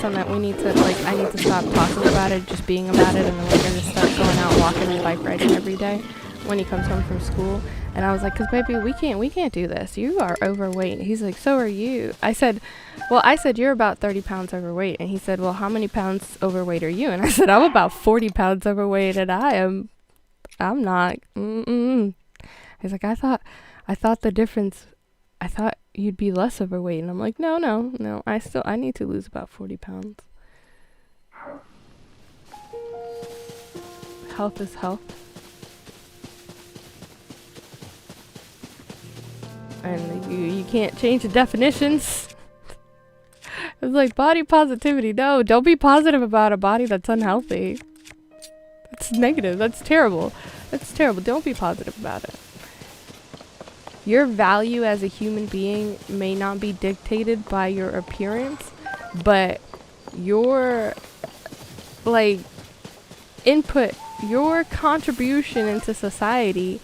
that we need to, like, I need to stop talking about it, just being about it, and then we're gonna start going out walking and bike riding every day when he comes home from school. And I was like, 'cause baby, we can't do this. You are overweight. And he's like, so are you. I said, you're about 30 pounds overweight. And he said, well, how many pounds overweight are you? And I said, I'm about 40 pounds overweight, and I'm not. He's like, I thought the difference, I thought you'd be less overweight. And I'm like, no, I need to lose about 40 pounds. Health is health. And you can't change the definitions. It's like body positivity. No, don't be positive about a body that's unhealthy. That's negative. That's terrible. Don't be positive about it. Your value as a human being may not be dictated by your appearance, but your, like, input, your contribution into society,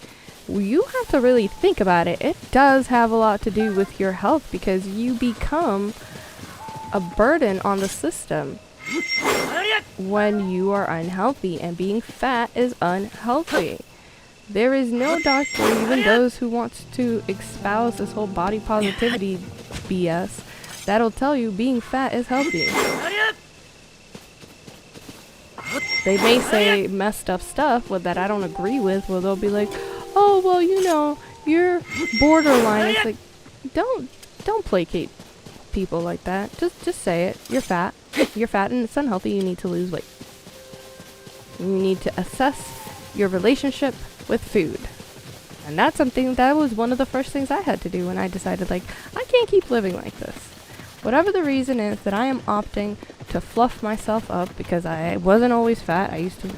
you have to really think about it. It does have a lot to do with your health, because you become a burden on the system when you are unhealthy, and being fat is unhealthy. There is no doctor, even those who want to espouse this whole body positivity BS, that'll tell you being fat is healthy. They may say messed up stuff that I don't agree with, where they'll be like, oh, well, you know, you're borderline. It's like, don't placate people like that. Just say it. You're fat. You're fat and it's unhealthy. You need to lose weight. You need to assess your relationship with food. And that's something that was one of the first things I had to do when I decided, like, I can't keep living like this. Whatever the reason is that I am opting to fluff myself up, because I wasn't always fat. I used to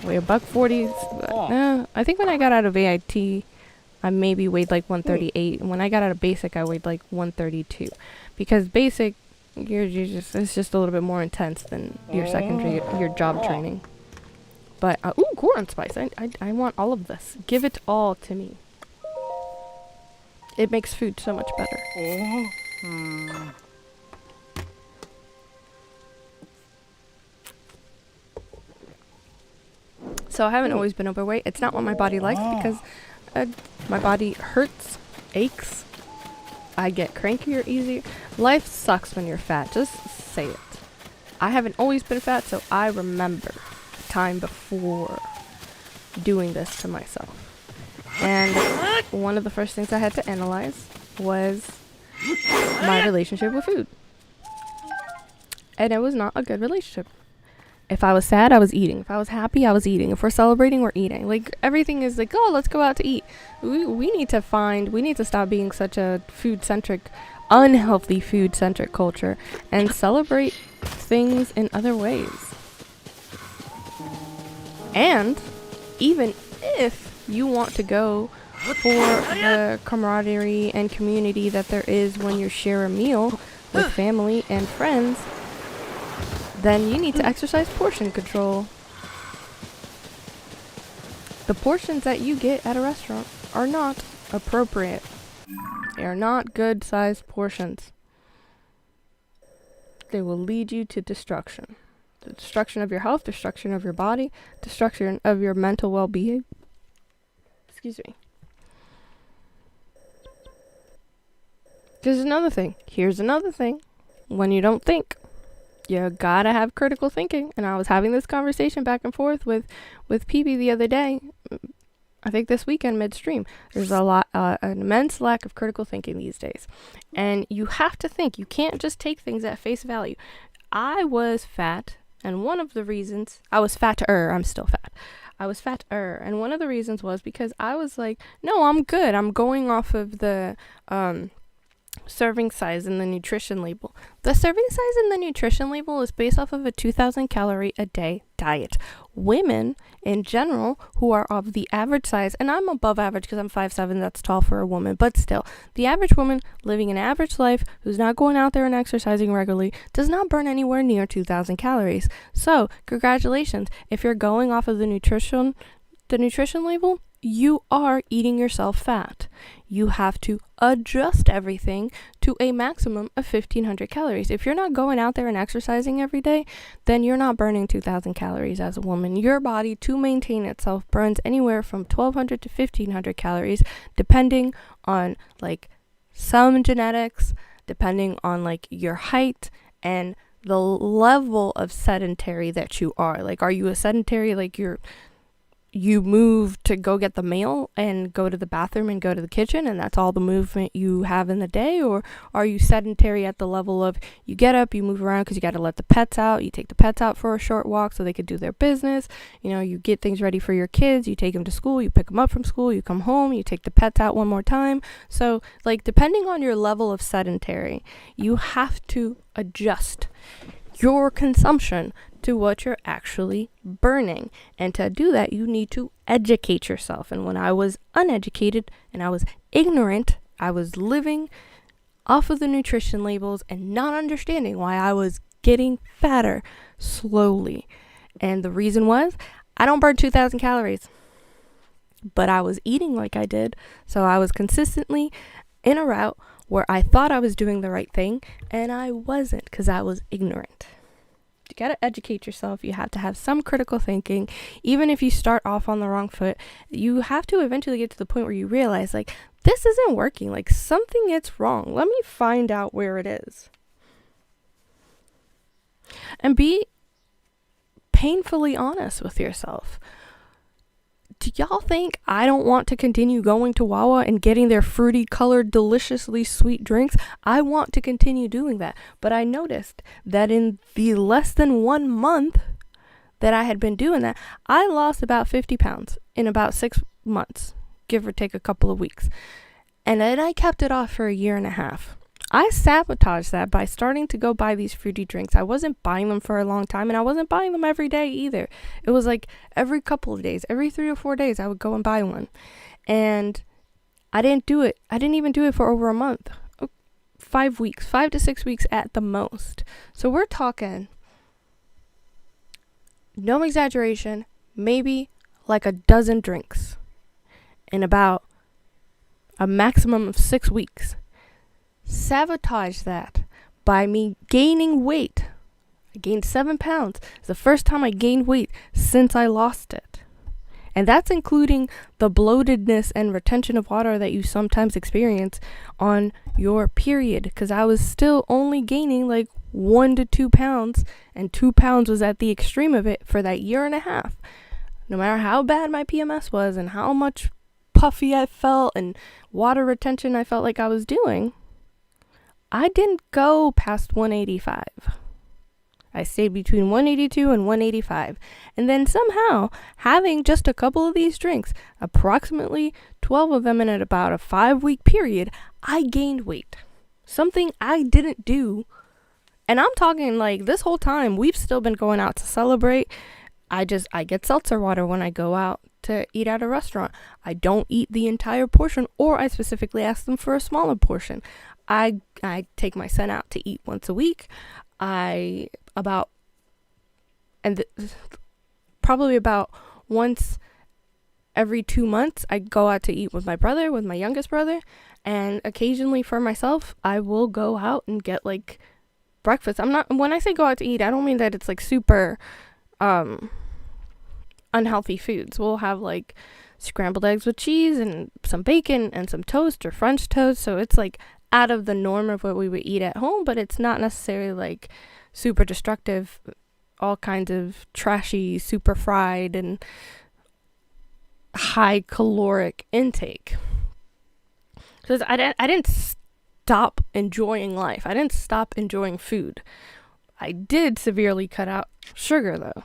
weigh $140. I think when I got out of AIT, I maybe weighed like 138. And when I got out of basic, I weighed like 132. Because basic, it's just a little bit more intense than your secondary, your job training. But, ooh, corn spice. I want all of this. Give it all to me. It makes food so much better. So I haven't always been overweight. It's not what my body likes, because my body hurts, aches, I get crankier easier. Life sucks when you're fat. Just say it. I haven't always been fat, so I remember the time before doing this to myself. And one of the first things I had to analyze was my relationship with food. And it was not a good relationship. If I was sad, I was eating. If I was happy, I was eating. If we're celebrating, we're eating. Like, everything is like, oh, let's go out to eat. We need to stop being such a food-centric, unhealthy food-centric culture and celebrate things in other ways. And even if you want to go for the camaraderie and community that there is when you share a meal with family and friends, then you need to exercise portion control. The portions that you get at a restaurant are not appropriate. They are not good sized portions. They will lead you to destruction. The destruction of your health, destruction of your body, destruction of your mental well-being. Excuse me. Here's another thing. When you don't think, you gotta have critical thinking. And I was having this conversation back and forth with PB the other day. I think this weekend midstream. There's an immense lack of critical thinking these days. And you have to think. You can't just take things at face value. I was fat, and one of the reasons I was fatter, I'm still fat. I was fatter, and one of the reasons was because I was like, no, I'm good. I'm going off of the serving size in the nutrition label. The serving size in the nutrition label is based off of a 2,000 calorie a day diet. Women in general who are of the average size, and I'm above average because I'm 5'7", that's tall for a woman, but still, the average woman living an average life who's not going out there and exercising regularly does not burn anywhere near 2,000 calories. So, congratulations. If you're going off of the nutrition label, you are eating yourself fat. You have to adjust everything to a maximum of 1,500 calories. If you're not going out there and exercising every day, then you're not burning 2,000 calories as a woman. Your body, to maintain itself, burns anywhere from 1,200 to 1,500 calories, depending on like some genetics, depending on like your height and the level of sedentary that you are. Like, are you a sedentary, like you move to go get the mail and go to the bathroom and go to the kitchen and that's all the movement you have in the day? Or are you sedentary at the level of you get up, you move around because you got to let the pets out, you take the pets out for a short walk so they could do their business, you get things ready for your kids, you take them to school, you pick them up from school, you come home, you take the pets out one more time. So like, depending on your level of sedentary, you have to adjust your consumption to what you're actually burning. And to do that, you need to educate yourself. And when I was uneducated and I was ignorant, I was living off of the nutrition labels and not understanding why I was getting fatter slowly. And the reason was, I don't burn 2,000 calories, but I was eating like I did. So I was consistently in a route where I thought I was doing the right thing and I wasn't, because I was ignorant. You got to educate yourself. You have to have some critical thinking. Even if you start off on the wrong foot, you have to eventually get to the point where you realize, like, this isn't working. Like, something is wrong. Let me find out where it is. And be painfully honest with yourself. Do y'all think I don't want to continue going to Wawa and getting their fruity colored, deliciously sweet drinks? I want to continue doing that. But I noticed that in the less than 1 month that I had been doing that, I lost about 50 pounds in about 6 months, give or take a couple of weeks. And then I kept it off for 1.5 years. I sabotaged that by starting to go buy these fruity drinks. I wasn't buying them for a long time, and I wasn't buying them every day either. It was like every couple of days, every 3 or 4 days, I would go and buy one. And I didn't do it. I didn't even do it for over a month. 5 weeks, 5 to 6 weeks at the most. So we're talking, no exaggeration, maybe like a dozen drinks in about a maximum of 6 weeks. Sabotage that by me gaining weight. I gained 7 pounds. It's the first time I gained weight since I lost it. And that's including the bloatedness and retention of water that you sometimes experience on your period, because I was still only gaining like 1 to 2 pounds, and 2 pounds was at the extreme of it for that year and a half. No matter how bad my PMS was and how much puffy I felt and water retention I felt like I was doing, I didn't go past 185. I stayed between 182 and 185. And then somehow, having just a couple of these drinks, approximately 12 of them in about a 5-week period, I gained weight. Something I didn't do. And I'm talking like this whole time, we've still been going out to celebrate. I get seltzer water when I go out to eat at a restaurant. I don't eat the entire portion, or I specifically ask them for a smaller portion. I take my son out to eat once a week. Probably about once every 2 months, I go out to eat with my brother, with my youngest brother, and occasionally for myself, I will go out and get like breakfast. When I say go out to eat, I don't mean that it's like super unhealthy foods. We'll have like scrambled eggs with cheese and some bacon and some toast or French toast. So it's like out of the norm of what we would eat at home, but it's not necessarily like super destructive, all kinds of trashy, super fried and high caloric intake. Because I didn't stop enjoying life. I didn't stop enjoying food. I did severely cut out sugar though.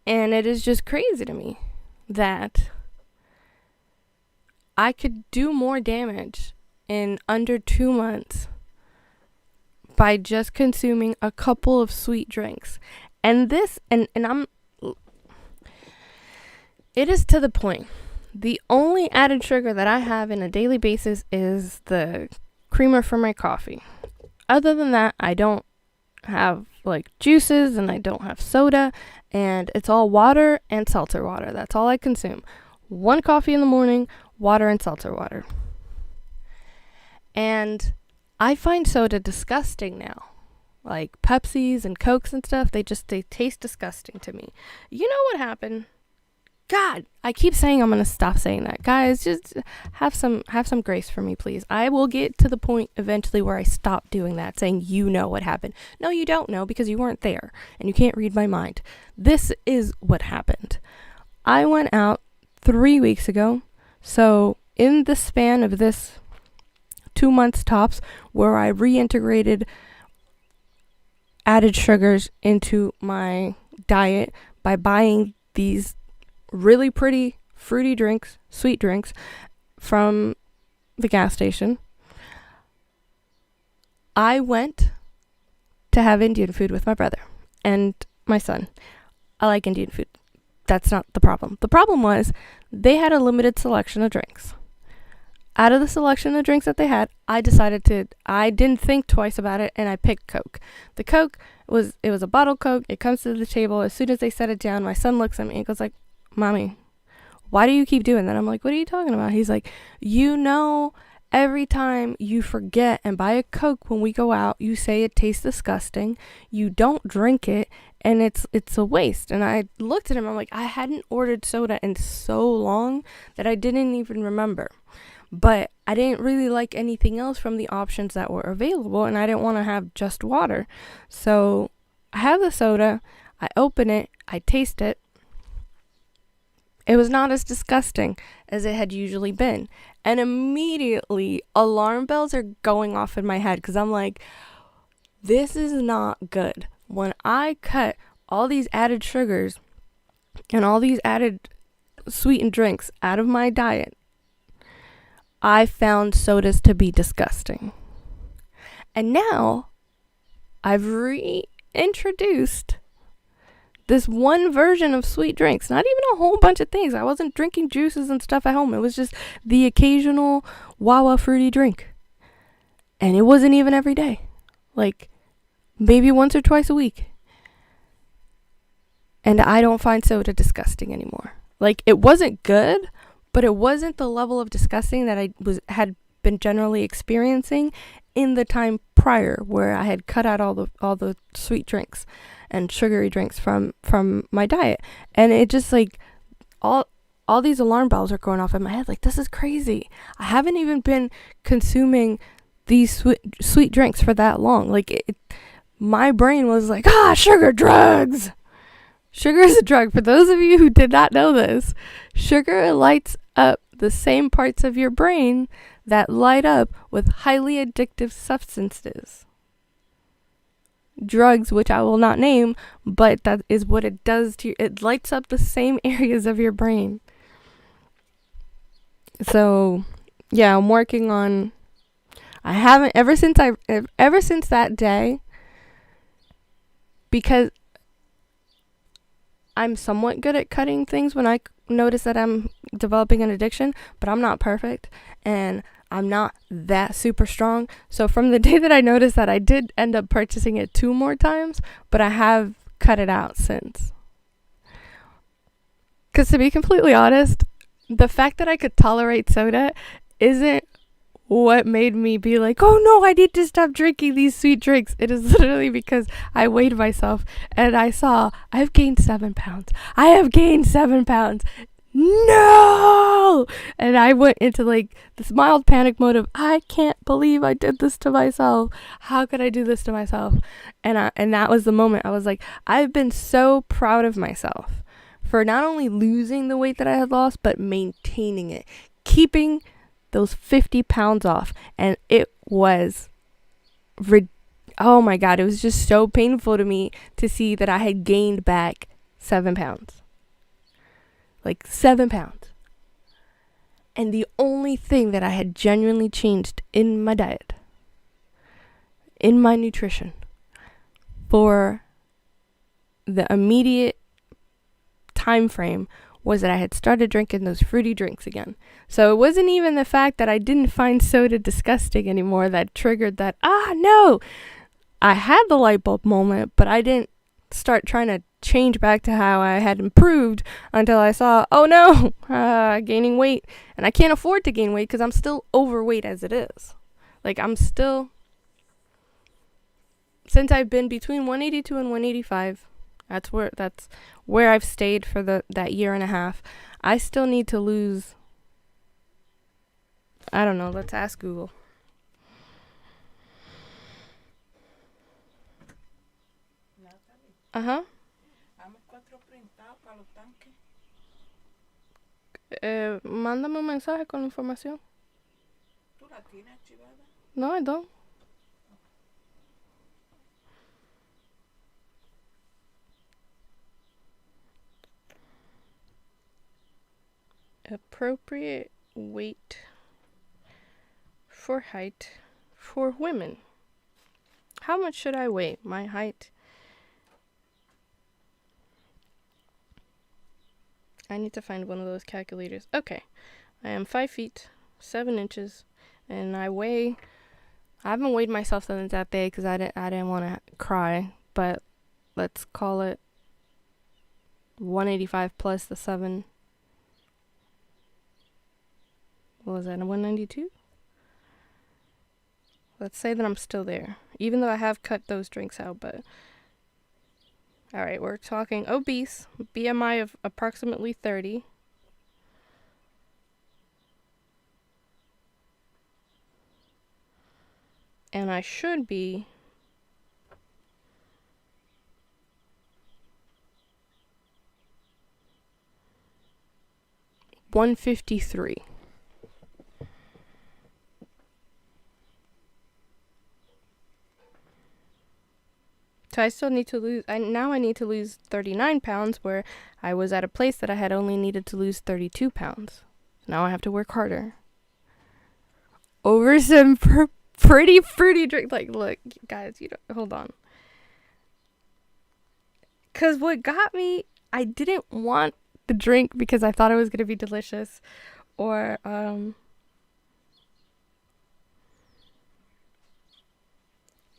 And it is just crazy to me that I could do more damage in under 2 months by just consuming a couple of sweet drinks. And it is to the point. The only added sugar that I have in a daily basis is the creamer for my coffee. Other than that, I don't have like juices and I don't have soda, and it's all water and seltzer water. That's all I consume. 1 coffee in the morning, water and seltzer water. And I find soda disgusting now. Like Pepsis and Cokes and stuff, they taste disgusting to me. You know what happened? God, I keep saying I'm going to stop saying that. Guys, just have some grace for me, please. I will get to the point eventually where I stop doing that, saying you know what happened. No, you don't know because you weren't there and you can't read my mind. This is what happened. I went out 3 weeks ago. So in the span of this 2 months tops, where I reintegrated added sugars into my diet by buying these really pretty fruity drinks, sweet drinks from the gas station, I went to have Indian food with my brother and my son. I like Indian food. That's not the problem. The problem was they had a limited selection of drinks. Out of the selection of drinks that they had, I didn't think twice about it, and I picked Coke. The Coke was a bottle Coke. It comes to the table. As soon as they set it down, my son looks at me and goes like, "Mommy, why do you keep doing that?" I'm like, "What are you talking about?" He's like, every time you forget and buy a Coke when we go out, you say it tastes disgusting. You don't drink it, and it's a waste. And I looked at him. I'm like, I hadn't ordered soda in so long that I didn't even remember. But I didn't really like anything else from the options that were available, and I didn't want to have just water. So I have the soda. I open it. I taste it. It was not as disgusting as it had usually been. And immediately, alarm bells are going off in my head because I'm like, this is not good. When I cut all these added sugars and all these added sweetened drinks out of my diet, I found sodas to be disgusting. And now, I've reintroduced this one version of sweet drinks. Not even a whole bunch of things. I wasn't drinking juices and stuff at home. It was just the occasional Wawa fruity drink. And it wasn't even every day. Like, maybe once or twice a week. And I don't find soda disgusting anymore. Like, it wasn't good, but it wasn't the level of disgusting that I had been generally experiencing in the time prior, where I had cut out all the sweet drinks and sugary drinks from my diet. And it just like all these alarm bells are going off in my head. Like, this is crazy. I haven't even been consuming these sweet drinks for that long. Like, my brain was like, sugar drugs. Sugar is a drug. For those of you who did not know this, sugar lights up the same parts of your brain that light up with highly addictive substances. Drugs, which I will not name, but that is what it does to you. It lights up the same areas of your brain. So, yeah, I'm working on. I haven't ever since that day, because I'm somewhat good at cutting things when I notice that I'm developing an addiction, but I'm not perfect and I'm not that super strong. So from the day that I noticed that, I did end up purchasing it 2 more times, but I have cut it out since. Because to be completely honest, the fact that I could tolerate soda isn't what made me be like, oh no, I need to stop drinking these sweet drinks. It is literally because I weighed myself and I saw I've gained 7 pounds. I have gained 7 pounds. No! And I went into like this mild panic mode of, I can't believe I did this to myself. How could I do this to myself? And that was the moment I was like, I've been so proud of myself for not only losing the weight that I had lost, but maintaining it, keeping those 50 pounds off. And it was oh my God, it was just so painful to me to see that I had gained back 7 pounds. Like 7 pounds. And the only thing that I had genuinely changed in my diet, in my nutrition, for the immediate time frame, was that I had started drinking those fruity drinks again. So it wasn't even the fact that I didn't find soda disgusting anymore that triggered that, no! I had the light bulb moment, but I didn't start trying to change back to how I had improved until I saw, oh no, gaining weight. And I can't afford to gain weight because I'm still overweight as it is. Like, I'm still, since I've been between 182 and 185, that's where I've stayed for that year and a half. I still need to lose, I don't know, let's ask Google. Mándame un mensaje con la información. ¿Tú la tienes archivada? No, I don't. Appropriate weight for height for women. How much should I weigh? My height. I need to find one of those calculators. Okay. I am 5 feet, 7 inches, and I haven't weighed myself since that day because I didn't want to cry, but let's call it 185 plus the 7. What was that, a 192? Let's say that I'm still there, even though I have cut those drinks out, but all right, we're talking obese, BMI of approximately 30. And I should be 153. So I still need to lose, I need to lose 39 pounds, where I was at a place that I had only needed to lose 32 pounds. Now I have to work harder. Over some pretty fruity drink. Like, look, guys, hold on. Because what got me, I didn't want the drink because I thought it was going to be delicious. Or,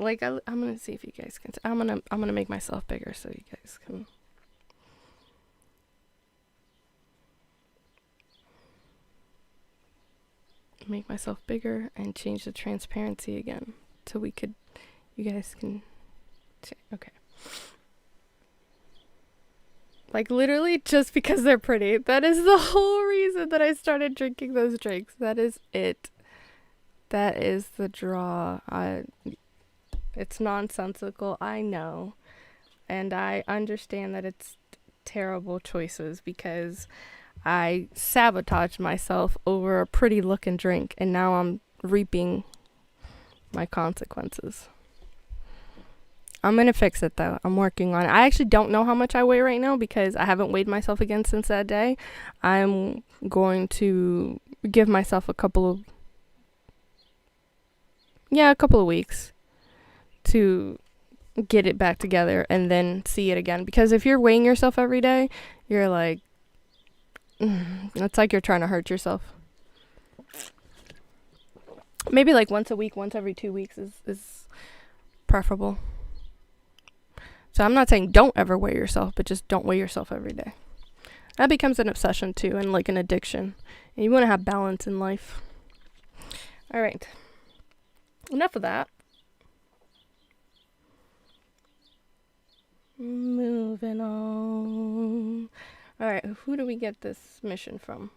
like, I'm gonna see if you guys can. I'm gonna make myself bigger so you guys can. Make myself bigger and change the transparency again, so you guys can. Okay. Like, literally just because they're pretty. That is the whole reason that I started drinking those drinks. That is it. That is the draw. It's nonsensical, I know. And I understand that it's terrible choices because I sabotaged myself over a pretty looking drink and now I'm reaping my consequences. I'm gonna fix it though. I'm working on it. I actually don't know how much I weigh right now because I haven't weighed myself again since that day. I'm going to give myself a couple of weeks to get it back together and then see it again. Because if you're weighing yourself every day, you're like, it's like you're trying to hurt yourself. Maybe like once a week, once every 2 weeks is preferable. So I'm not saying don't ever weigh yourself, but just don't weigh yourself every day. That becomes an obsession too, and like an addiction. And you want to have balance in life. All right. Enough of that. Moving on. All right, who do we get this mission from?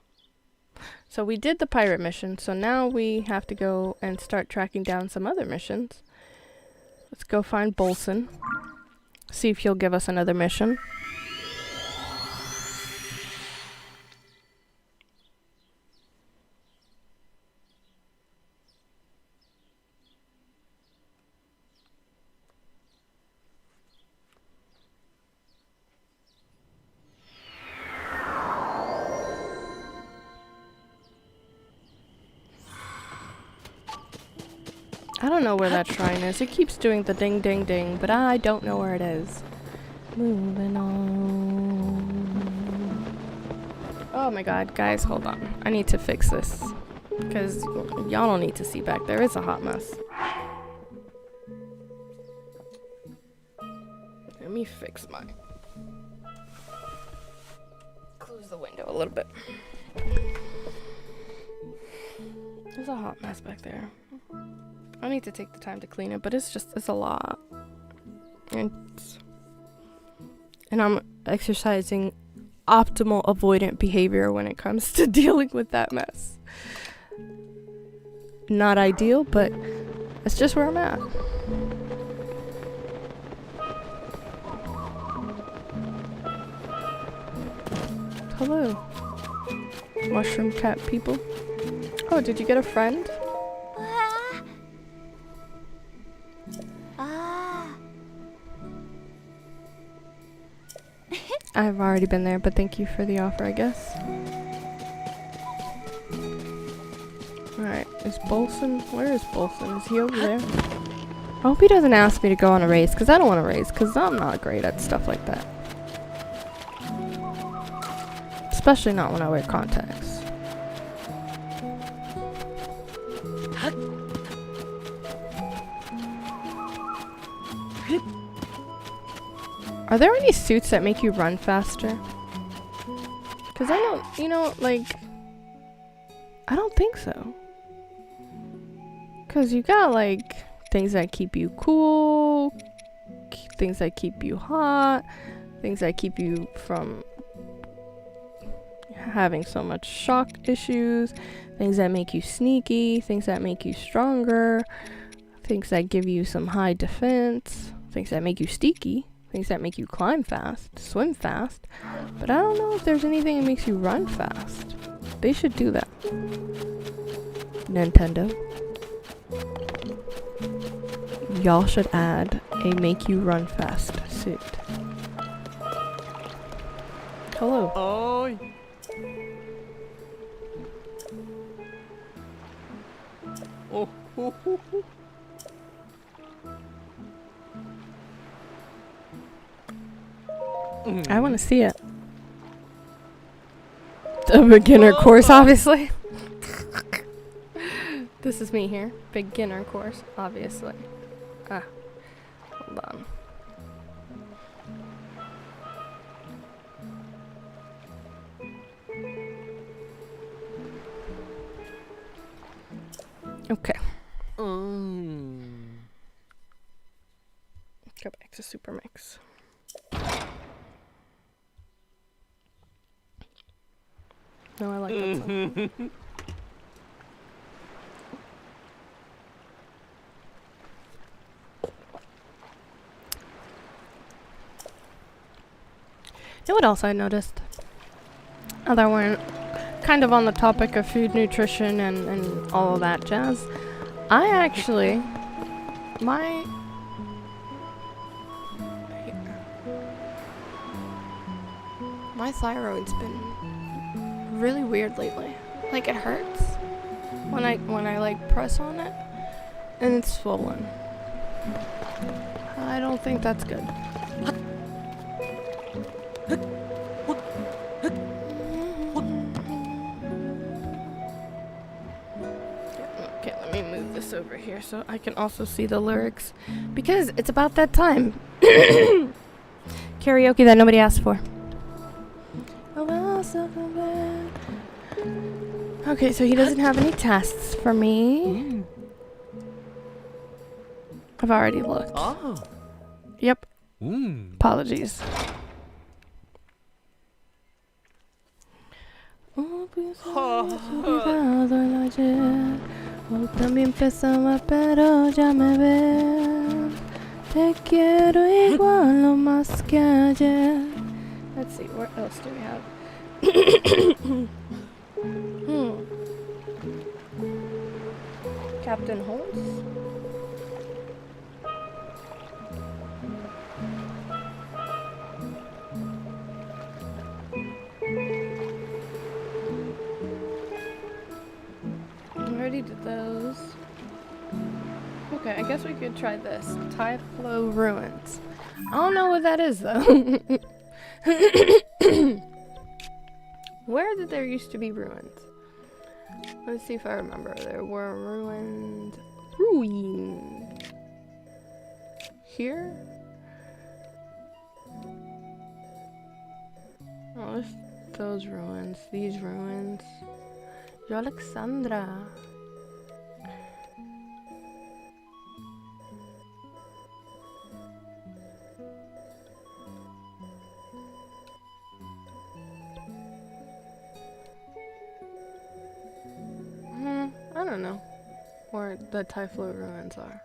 So we did the pirate mission, so now we have to go and start tracking down some other missions. Let's go find Bolson. See if he'll give us another mission. I don't know where that shrine is. It keeps doing the ding ding ding, but I don't know where it is. Moving on. Oh my god, guys, hold on. I need to fix this. Because y'all don't need to see back there. It's a hot mess. Let me fix mine. Close the window a little bit. There's a hot mess back there. I need to take the time to clean it, but it's a lot. And I'm exercising optimal avoidant behavior when it comes to dealing with that mess. Not ideal, but it's just where I'm at. Hello, mushroom cat people. Oh, did you get a friend? I've already been there, but thank you for the offer, I guess. Alright, is Bolson? Where is Bolson? Is he over there? I hope he doesn't ask me to go on a race, because I don't want to race, because I'm not great at stuff like that. Especially not when I wear contacts. Are there any suits that make you run faster? Because I don't, I don't think so. Because you got, things that keep you cool, things that keep you hot, things that keep you from having so much shock issues, things that make you sneaky, things that make you stronger, things that give you some high defense, things that make you steaky. Things that make you climb fast, swim fast, but I don't know if there's anything that makes you run fast. They should do that. Nintendo. Y'all should add a make you run fast suit. Hello. Oi. Oh, ho, ho, ho. I want to see it. The beginner course, obviously. This is me here. Beginner course, obviously. Hold on. Okay. Go back to Super Mix. No, I like that song. You know what else I noticed? Other we're kind of on the topic of food, nutrition, and all of that jazz. I actually, my thyroid's been really weird lately. Like it hurts when I like press on it, and it's swollen. I don't think that's good. Okay, let me move this over here so I can also see the lyrics, because it's about that time. Karaoke that nobody asked for. Okay, so he doesn't have any tests for me. I've already looked. Oh. Yep. Apologies. También pesaba, pero ya me ves. Te quiero igual o más que ayer. Let's see, what else do we have? Captain Holtz? I already did those. Okay, I guess we could try this. Typhlo Ruins. I don't know what that is, though. Where did there used to be ruins? Let's see if I remember. There were ruins. Here? Oh, there's those ruins. These ruins. Alexandra. I don't know where the Typhlo ruins are.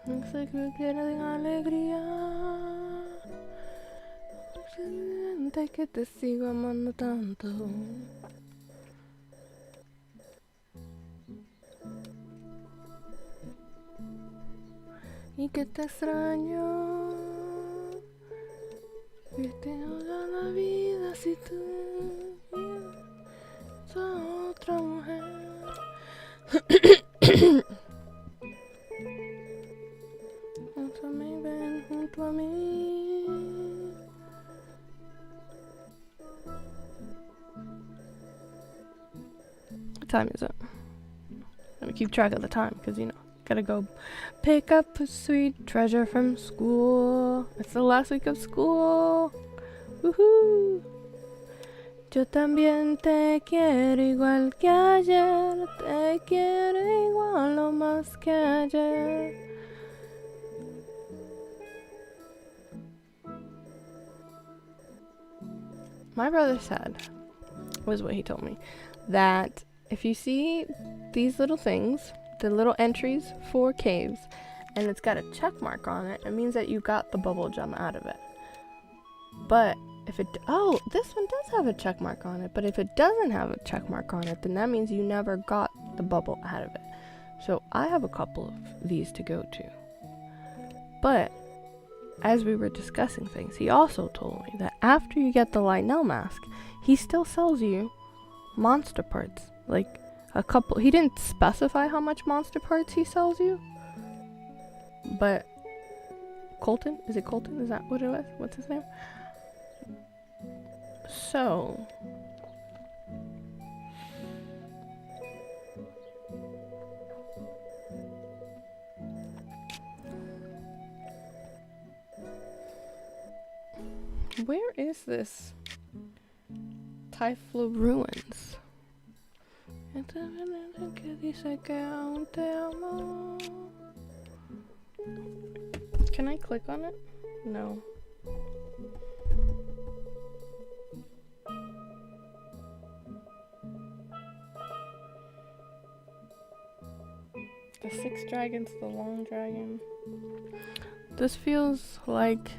Looks like we're getting alegría. Siente que te sigo amando tanto. Y que te extraño. Y te odio la vida si tú eres a otra mujer. Junto a mí, ven junto a mí. What time is it? Let me keep track of the time, because you know, gotta go pick up a sweet treasure from school. It's the last week of school. Woohoo! Yo también te quiero igual que ayer. Te quiero igual o más que ayer. My brother said, was what he told me, that if you see these little things, the little entries for caves, and it's got a check mark on it, it means that you got the bubble gem out of it. But if it, oh, this one does have a check mark on it, but if it doesn't have a check mark on it, then that means you never got the bubble out of it. So I have a couple of these to go to. But as we were discussing things, he also told me that after you get the Lionel mask, he still sells you monster parts. Like a couple, he didn't specify how much monster parts he sells you, but Colton? Is it Colton? Is that what it was? What's his name? So where is this Typhlo Ruins? Can Can I click on it? No. The 6 dragons, the long dragon. This feels like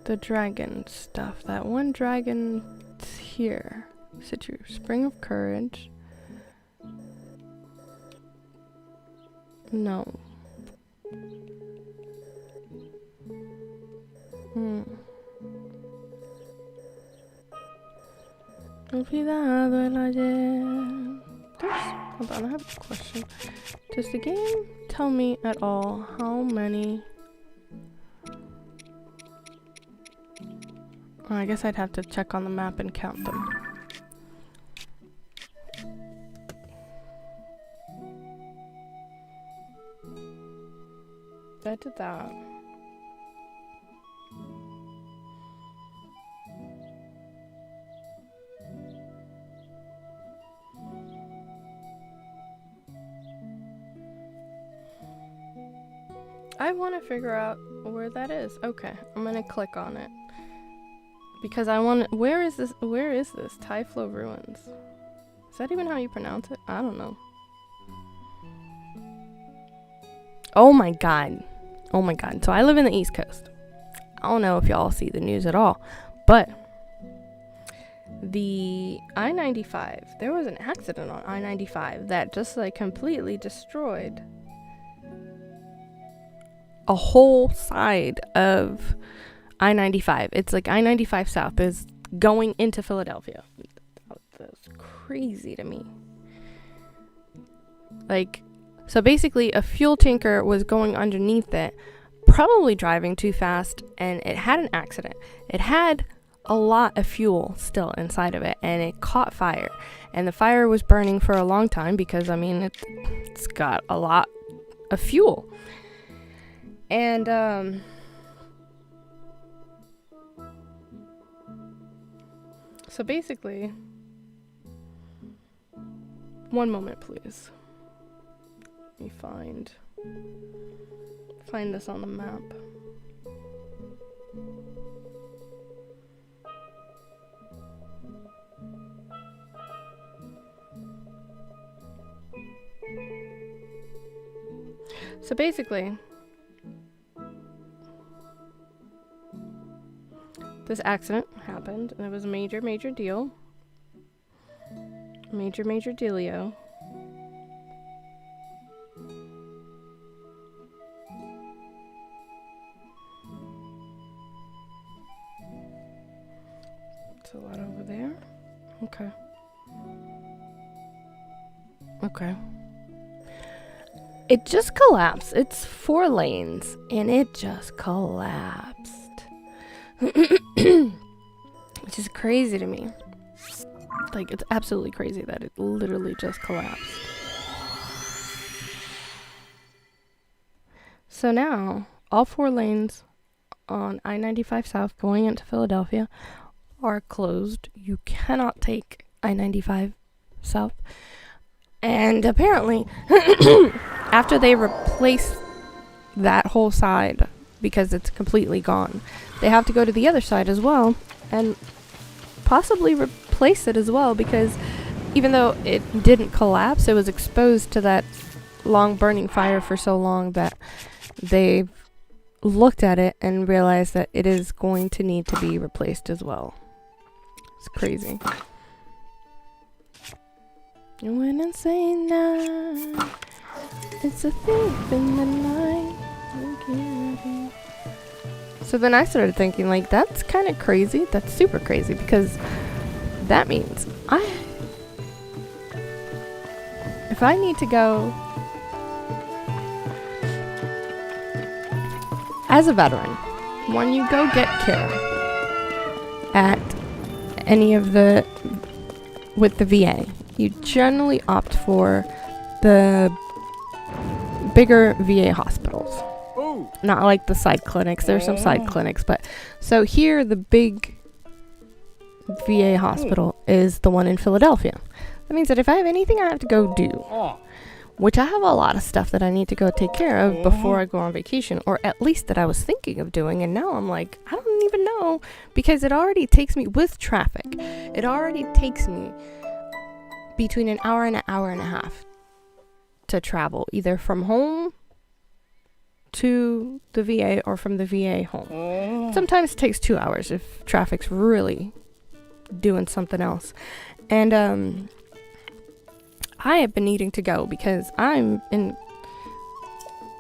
the dragon stuff. That one dragon's here. Situ, Spring of Courage. No. Olvidado el ayer. Hold on, I have a question. Does the game tell me at all how many? Oh, I guess I'd have to check on the map and count them. I did that. I want to figure out where that is. Okay, I'm gonna click on it because I want. Where is this? Where is this? Typhlo Ruins. Is that even how you pronounce it? I don't know. Oh my god. Oh my god. So I live in the East Coast. I don't know if y'all see the news at all, but the I-95, there was an accident on I-95 that just like completely destroyed a whole side of I-95. It's like I-95 South is going into Philadelphia. That's crazy to me. Like, so basically a fuel tanker was going underneath it, probably driving too fast, and it had an accident. It had a lot of fuel still inside of it, and it caught fire. And the fire was burning for a long time because, I mean, it's got a lot of fuel. And, so basically, one moment, please. Let me find this on the map. So basically, this accident happened, and it was a major deal. Major dealio. It's a lot over there. Okay. Okay. It just collapsed. It's 4 lanes, and it just collapsed. Which is crazy to me. Like, it's absolutely crazy that it literally just collapsed. So now, all 4 lanes on I-95 South going into Philadelphia are closed. You cannot take I-95 South. And apparently, after they replace that whole side, because it's completely gone, they have to go to the other side as well and possibly replace it as well, because even though it didn't collapse, it was exposed to that long burning fire for so long that they looked at it and realized that it is going to need to be replaced as well. It's crazy. You went insane now. It's a thief in the night. So then I started thinking, like, that's kind of crazy. That's super crazy, because that means if I need to go as a veteran, when you go get care at any of with the VA, you generally opt for the bigger VA hospitals. Ooh. Not like the side clinics. There's some side clinics, but so here the big VA hospital is the one in Philadelphia. That means that if I have anything I have to go do, which I have a lot of stuff that I need to go take care of before I go on vacation, or at least that I was thinking of doing, and now I'm like, I don't even know, because it already takes me, with traffic, it already takes me between an hour and a half to travel, either from home to the VA or from the VA home. Sometimes it takes 2 hours if traffic's really doing something else. And I have been needing to go because I'm in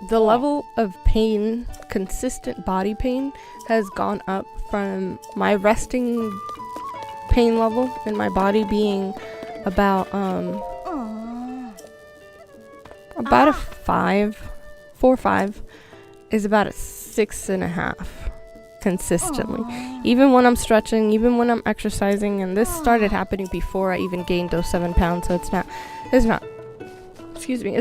the level of pain, consistent body pain, has gone up from my resting pain level in my body being about a 5, 4 or 5, is about a 6.5 consistently. Even when I'm stretching, even when I'm exercising, and this started happening before I even gained those 7 pounds, so it's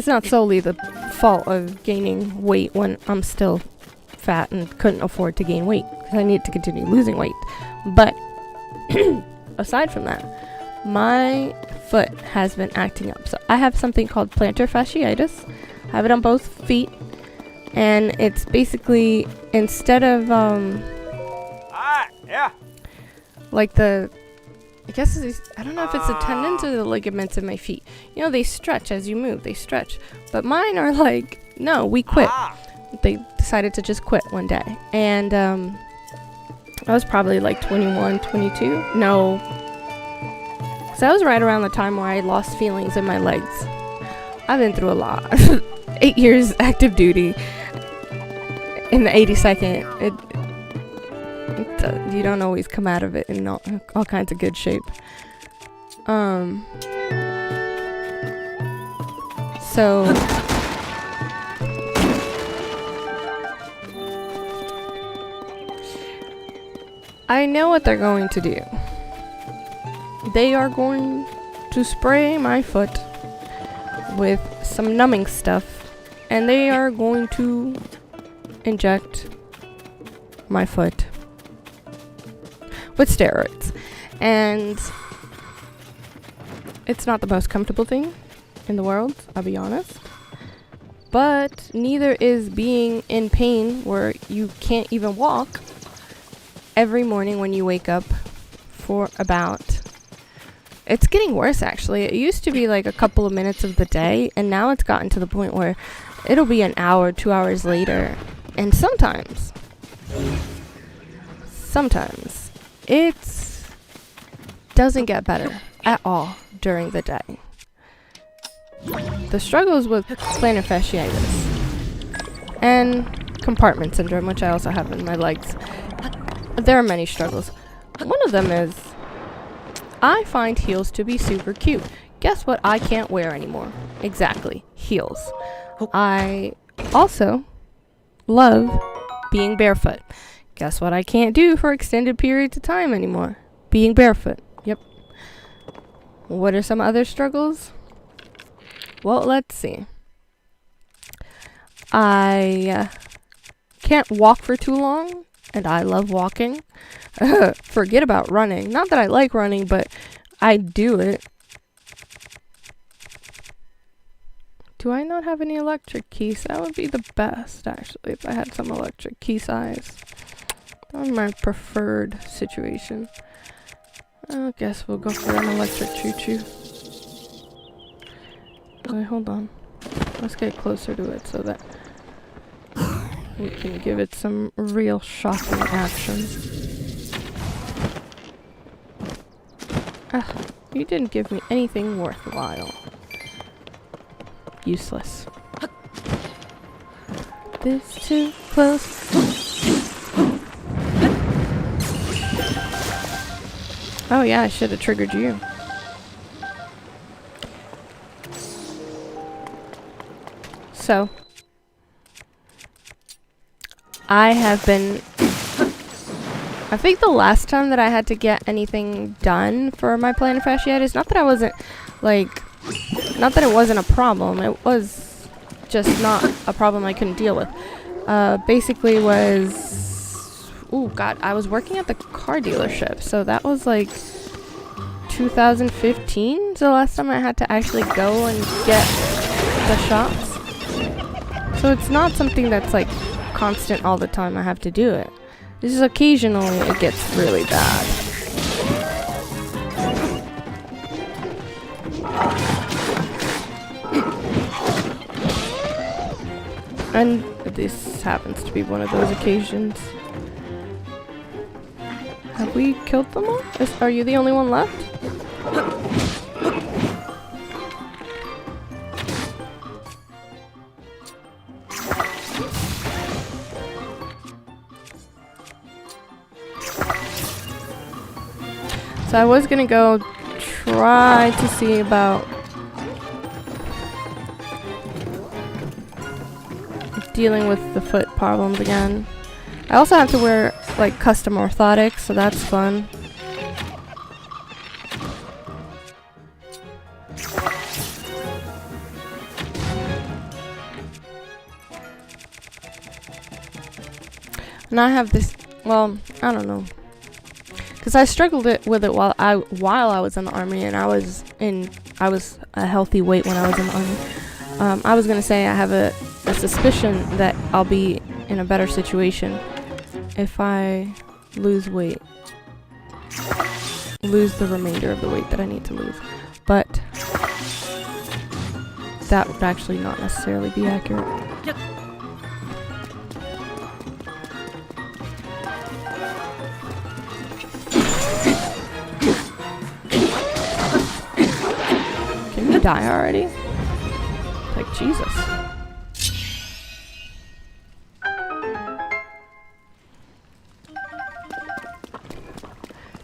not solely the fault of gaining weight when I'm still fat and couldn't afford to gain weight, because I need to continue losing weight. But aside from that, my foot has been acting up. So I have something called plantar fasciitis. I have it on both feet, and it's basically, instead of like the, I guess it's, I don't know if it's the tendons or the ligaments in my feet. You know, they stretch as you move, they stretch. But mine are like, no, we quit. They decided to just quit one day. And I was probably like 21, 22. No. So that was right around the time where I lost feelings in my legs. I've been through a lot. 8 years active duty. In the 82nd, you don't always come out of it in all kinds of good shape. So I know what they're going to do. They are going to spray my foot with some numbing stuff, and they are going to inject my foot with steroids. And it's not the most comfortable thing in the world, I'll be honest. But neither is being in pain where you can't even walk every morning when you wake up for about, it's getting worse actually. It used to be like a couple of minutes of the day, and now it's gotten to the point where it'll be an hour, 2 hours later. And sometimes it doesn't get better at all during the day. The struggles with plantar fasciitis and compartment syndrome, which I also have in my legs, there are many struggles. One of them is I find heels to be super cute. Guess what I can't wear anymore? Exactly, heels. I also love being barefoot. Guess what I can't do for extended periods of time anymore? Being barefoot. Yep. What are some other struggles? Well, let's see. I can't walk for too long, and I love walking. Forget about running. Not that I like running, but I do it. Do I not have any electric keys? That would be the best, actually, if I had some electric key size. That would be my preferred situation. I guess we'll go for an electric choo-choo. Wait, hold on. Let's get closer to it so that we can give it some real shocking action. You didn't give me anything worthwhile. Useless. This too close. Oh yeah, I should have triggered you. So, I have been, I think the last time that I had to get anything done for my plantar fasciitis, not that I wasn't, like, not that it wasn't a problem, it was just not a problem I couldn't deal with. Basically was, oh god, I was working at the car dealership, so that was like 2015, so the last time I had to actually go and get the shops. So it's not something that's like constant all the time I have to do it. It's just occasionally it gets really bad. And this happens to be one of those occasions. Have we killed them all? Are you the only one left? So I was gonna go try to see about dealing with the foot problems again. I also have to wear like custom orthotics, so that's fun. And I have this, well, I don't know. Because I struggled with it while I was in the army, and I was a healthy weight when I was in the army. I was gonna say I have a suspicion that I'll be in a better situation if I lose weight, lose the remainder of the weight that I need to lose. But that would actually not necessarily be accurate. Can you die already? Like, Jesus.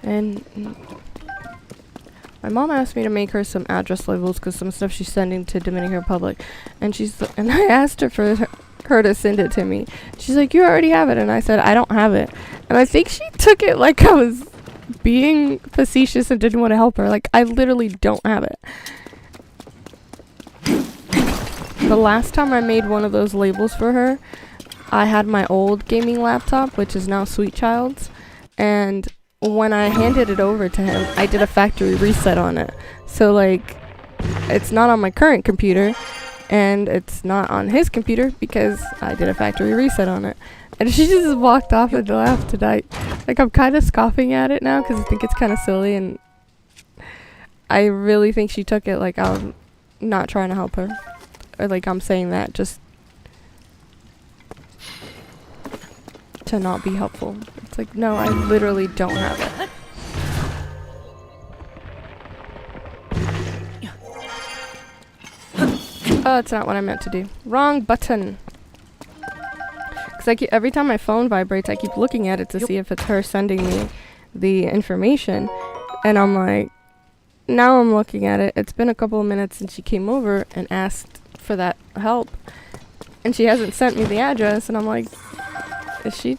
And my mom asked me to make her some address labels because some stuff she's sending to Dominican Republic, and I asked her for her to send it to me. She's like, "You already have it," and I said, "I don't have it." And I think she took it like I was being facetious and didn't want to help her. Like, I literally don't have it. The last time I made one of those labels for her, I had my old gaming laptop, which is now Sweet Child's, and when I handed it over to him, I did a factory reset on it. So, like, it's not on my current computer, and it's not on his computer because I did a factory reset on it. And she just walked off and laughed tonight. Like, I'm kind of scoffing at it now because I think it's kind of silly, and I really think she took it like I'm not trying to help her. Or like I'm saying that just to not be helpful. It's like, no, I literally don't have it. Oh, that's not what I meant to do. Wrong button. Because every time my phone vibrates, I keep looking at it to see if it's her sending me the information. And I'm like, now I'm looking at it. It's been a couple of minutes since she came over and asked for that help. And she hasn't sent me the address. And I'm like, does she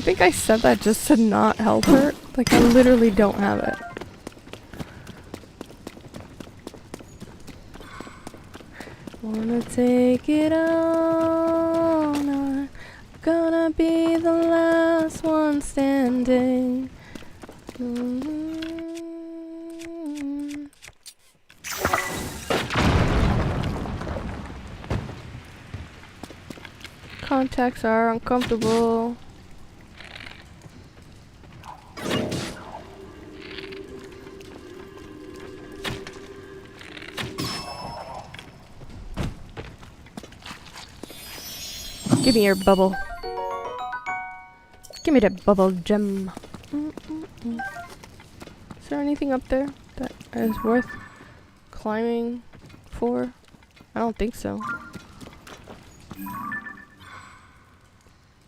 think I said that just to not help her? Like, I literally don't have it. Wanna take it on, or gonna be the last one standing. Contacts are uncomfortable. Give me your bubble. Give me that bubble gem. Is there anything up there that is worth climbing for? I don't think so.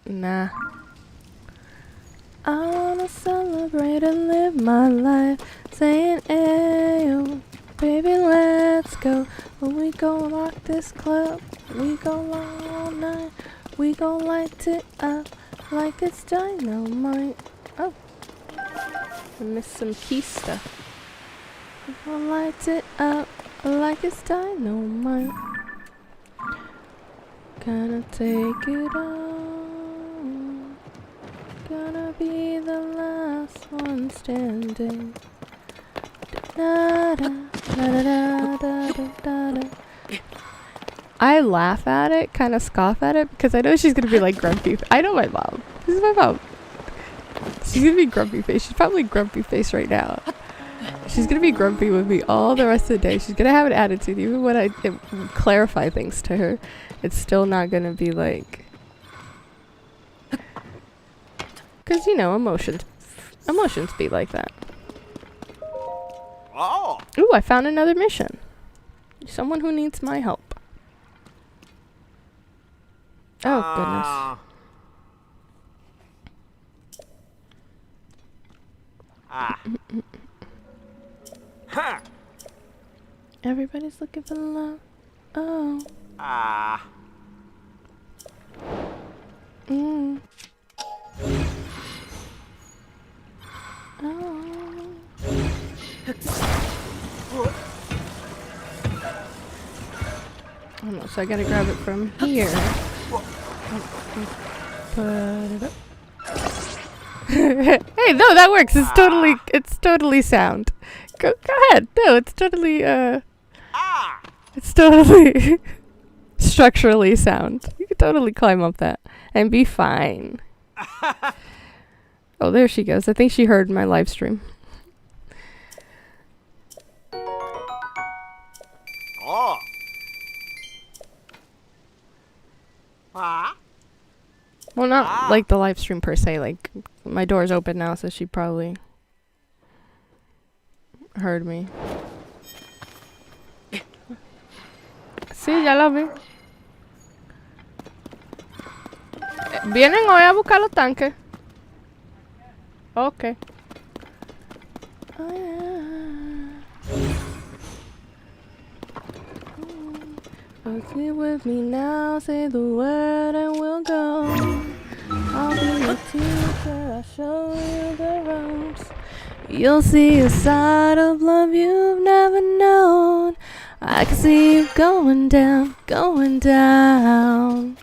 Nah. I wanna celebrate and live my life, saying, ayo, baby, let's go. When we gon' rock this club, we gon' rock all night. We gon' light it up like it's dynamite. Oh, I missed some key stuff. We gon' light it up like it's dynamite. Gonna take it on. Gonna be the last one standing. Da da da da da da I laugh at it, kind of scoff at it, because I know she's gonna be like grumpy. I know my mom. This is my mom. She's gonna be grumpy face. She's probably grumpy face right now. She's gonna be grumpy with me all the rest of the day. She's gonna have an attitude. Even when I clarify things to her, it's still not gonna be like... Because, you know, emotions be like that. Oh. Ooh, I found another mission. Someone who needs my help. Oh, goodness. Ha. Everybody's looking for love. Oh. Mm. Oh. Oh no, so I gotta grab it from here. Put it up. Hey, no, that works. It's totally sound. Go ahead. No, it's totally structurally sound. You can totally climb up that and be fine. Oh, there she goes. I think she heard my live stream. Oh. Well, not like the live stream per se. Like, my door's open now, so she probably heard me. Sí, ya la vi. Vienen hoy a buscar los tanques. Okay. Okay, with me now, say the word and we'll go. I'll be your teacher, I'll show you the ropes. You'll see a side of love you've never known. I can see you going down, going down.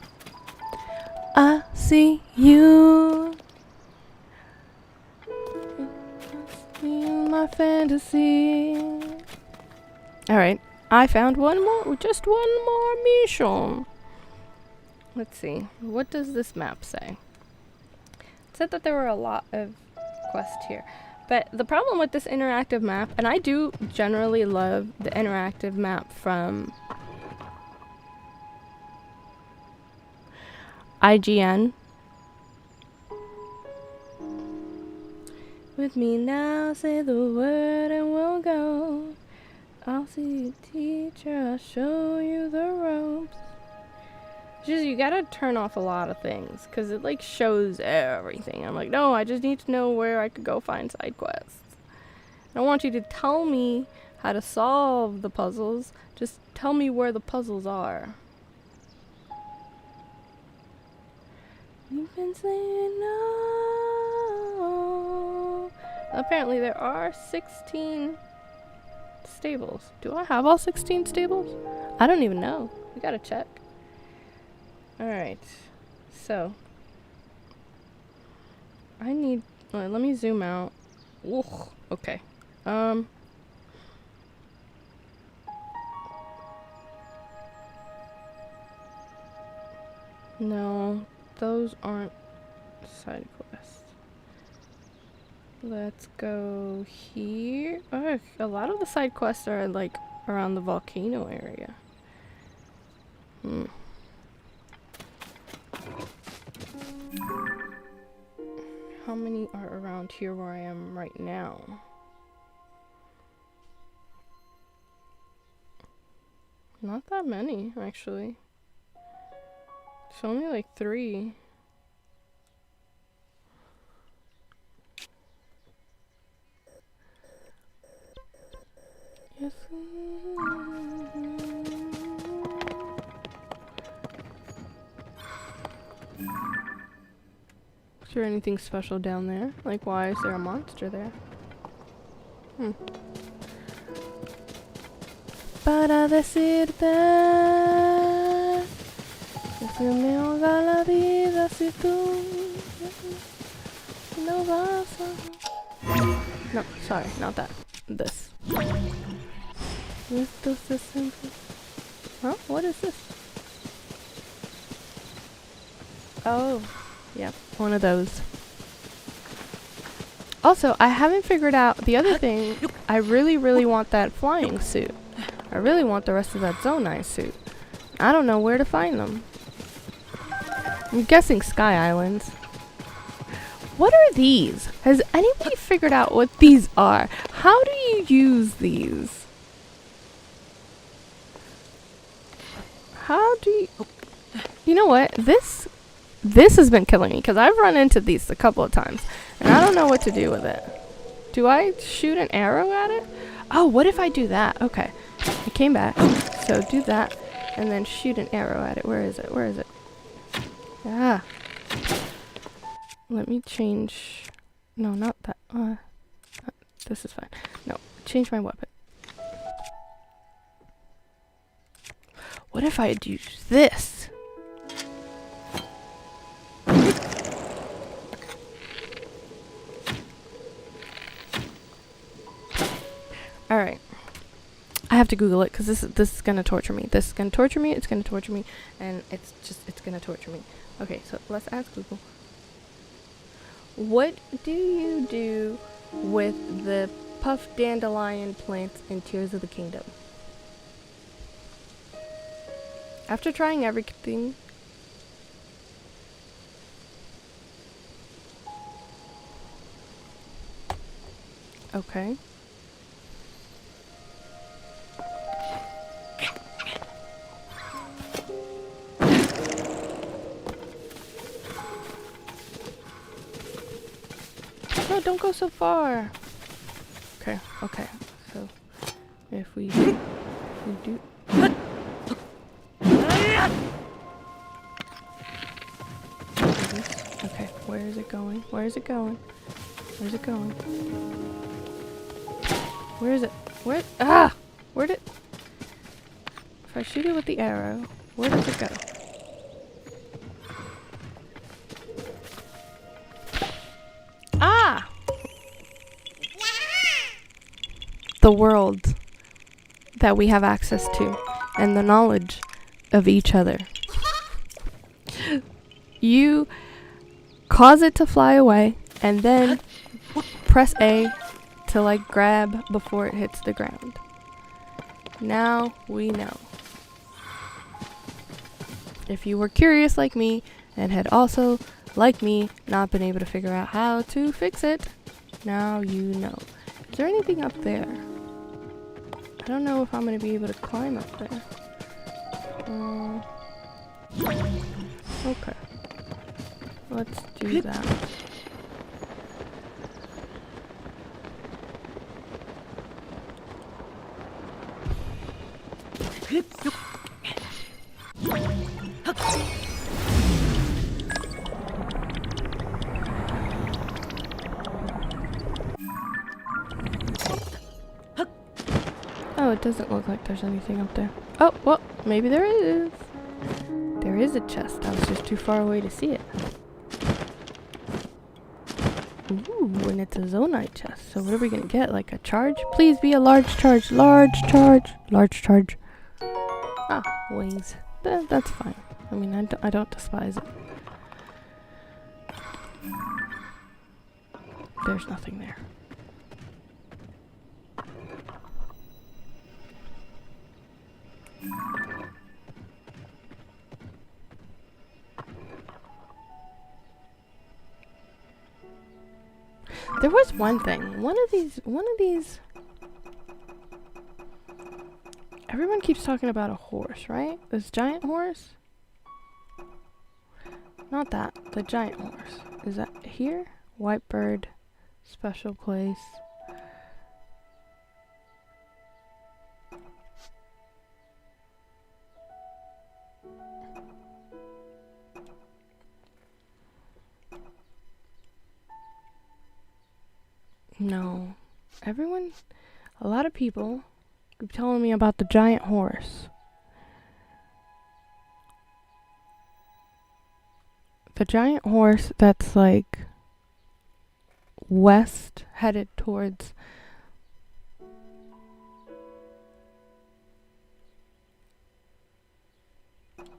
I see you in my fantasy. Alright, I found just one more mission. Let's see, what does this map say? It said that there were a lot of quests here. But the problem with this interactive map, and I do generally love the interactive map from IGN. With me now, say the word and we'll go. I'll see you, teacher, I'll show you the ropes. Just, you gotta turn off a lot of things, because it like shows everything. I'm like, no, I just need to know where I could go find side quests. I don't want you to tell me how to solve the puzzles, just tell me where the puzzles are. You've been saying no. Apparently there are 16 stables. Do I have all 16 stables? I don't even know. We gotta check. Alright, so I need, let me zoom out. Ugh, okay. No, those aren't side quests. Let's go here. Oh, a lot of the side quests are like around the volcano area. How many are around here where I am right now? Not that many, actually. It's only like 3. Yes. Is there anything special down there? Like, why is there a monster there? Para decirte que se me ahoga la vida si tú no vas a... No, sorry, not that. This. Does this thing? Huh? What is this? Oh, yep, one of those. Also, I haven't figured out the other thing. I really, really want that flying suit. I really want the rest of that Zonai suit. I don't know where to find them. I'm guessing Sky Islands. What are these? Has anybody figured out what these are? How do you use these? How do you... You know what? This has been killing me because I've run into these a couple of times and I don't know what to do with it. Do I shoot an arrow at it? Oh, what if I do that? Okay. I came back. So do that and then shoot an arrow at it. Where is it? Where is it? Ah. Let me change. No, not that. This is fine. No, change my weapon. What if I do this? Alright. I have to Google it because this is gonna torture me. This is gonna torture me, it's gonna torture me, and it's gonna torture me. Okay, so let's ask Google. What do you do with the puff dandelion plants in Tears of the Kingdom? After trying everything... Okay. No, don't go so far. Okay, okay. So, if we do... Okay, where is it going? Where is it going? Where's it going? Where is it? Where? Ah! Where did... If I shoot it with the arrow, where does it go? Ah! The world that we have access to and the knowledge of each other. You cause it to fly away and then press A to like grab before it hits the ground. Now we know. If you were curious like me and had also, like me, not been able to figure out how to fix it, now you know. Is there anything up there? I don't know if I'm going to be able to climb up there. Okay. Let's do that. Oh, it doesn't look like there's anything up there. Oh, well, maybe there is. There is a chest. I was just too far away to see it. Ooh, and it's a Zonite chest. So what are we gonna get? Like a charge? Please be a large charge. Large charge. Large charge. Ah, wings. That's fine. I mean, I don't despise it. There's nothing there. There was one thing. One of these. Everyone keeps talking about a horse, right? This giant horse? Not that. The giant horse. Is that here? White bird. Special place. No. A lot of people keep telling me about the giant horse. The giant horse that's like west, headed towards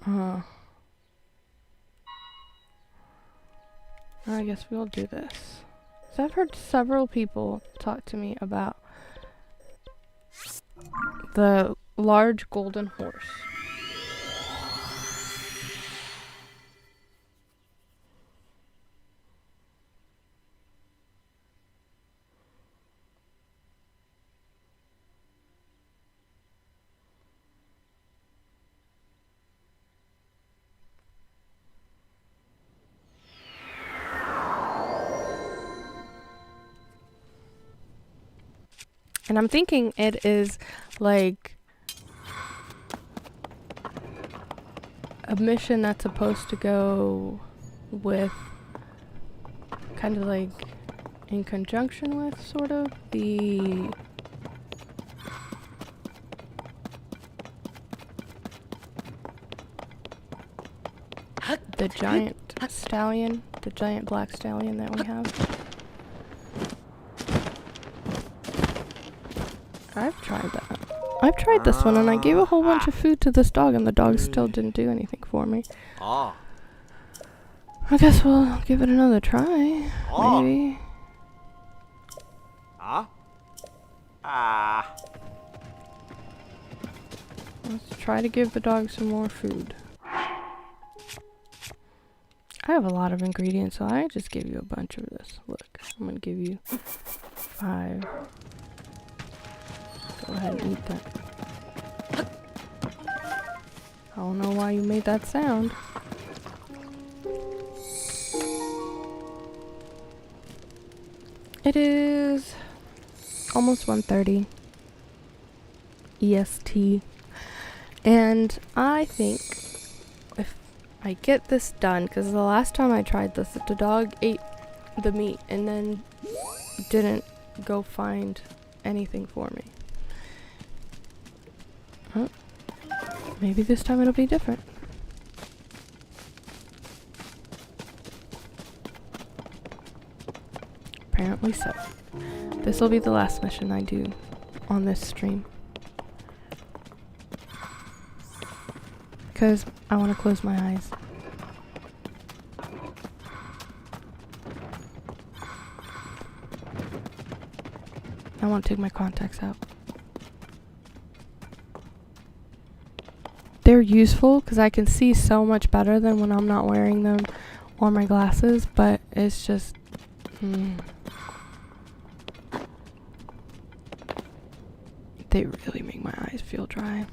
I guess we'll do this. So I've heard several people talk to me about the large golden horse. And I'm thinking it is like a mission that's supposed to go with kind of like in conjunction with sort of the giant stallion, the giant black stallion that we have. I've tried that. I've tried this one and I gave a whole bunch of food to this dog and the dog still didn't do anything for me. I guess we'll give it another try. Maybe. Let's try to give the dog some more food. I have a lot of ingredients, so I just give you a bunch of this. Look, I'm gonna give you 5. Go ahead and eat that. I don't know why you made that sound. It is almost 1:30 EST. And I think if I get this done, because the last time I tried this, the dog ate the meat and then didn't go find anything for me. Huh? Maybe this time it'll be different. Apparently so. This will be the last mission I do on this stream. Because I want to close my eyes. I want to take my contacts out. They're useful because I can see so much better than when I'm not wearing them or my glasses, but it's just... They really make my eyes feel dry.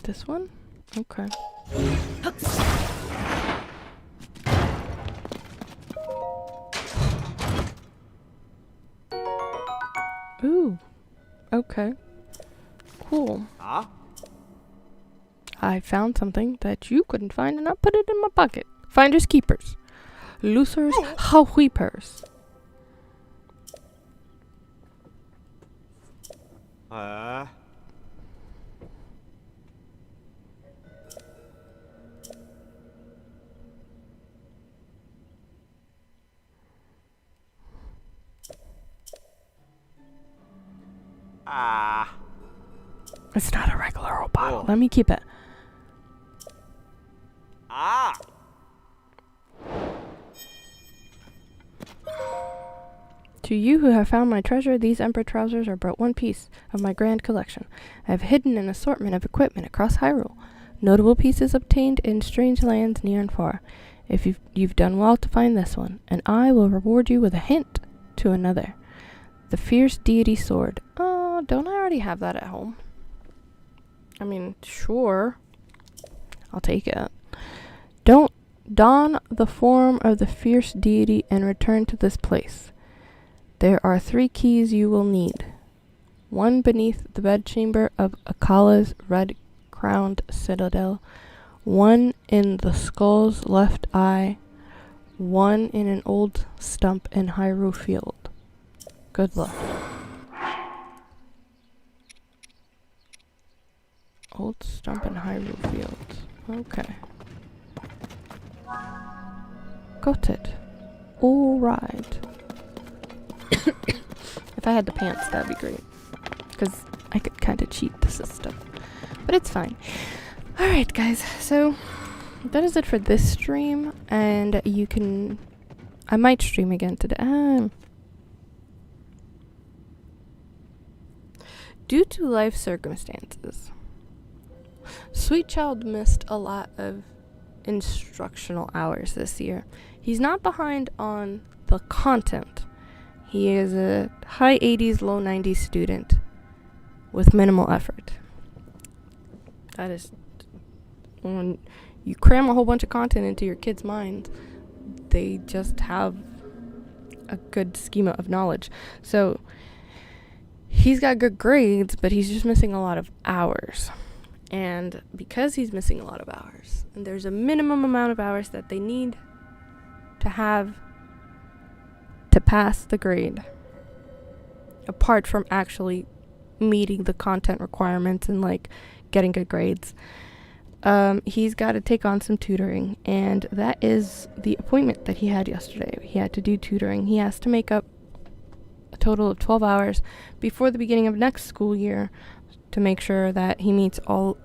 This one? Okay. Ooh. Okay. Cool. I found something that you couldn't find and I put it in my pocket. Finders keepers. Losers housekeepers. It's not a regular old bottle. Let me keep it. To you who have found my treasure, these emperor trousers are but one piece of my grand collection. I have hidden an assortment of equipment across Hyrule, notable pieces obtained in strange lands near and far. If you've done well to find this one, and I will reward you with a hint to another. The fierce deity sword. Oh, don't I already have that at home? I mean, sure. I'll take it. Don't don the form of the fierce deity and return to this place. There are 3 keys you will need. 1 beneath the bedchamber of Akala's red-crowned citadel. 1 in the skull's left eye. 1 in an old stump in Hyrule Field. Good luck. Old stump in Hyrule Field. Okay. Got it. Alright. If I had the pants, that'd be great. Because I could kind of cheat the system. But it's fine. Alright, guys. So, that is it for this stream. And I might stream again today. Due to life circumstances, Sweet Child missed a lot of instructional hours this year. He's not behind on the content. He is a high 80s, low 90s student with minimal effort. That is, when you cram a whole bunch of content into your kids' minds, they just have a good schema of knowledge. So he's got good grades, but he's just missing a lot of hours. And because he's missing a lot of hours, and there's a minimum amount of hours that they need to have to pass the grade, apart from actually meeting the content requirements and like getting good grades, he's got to take on some tutoring, and that is the appointment that he had yesterday. He had to do tutoring. He has to make up a total of 12 hours before the beginning of next school year to make sure that he meets all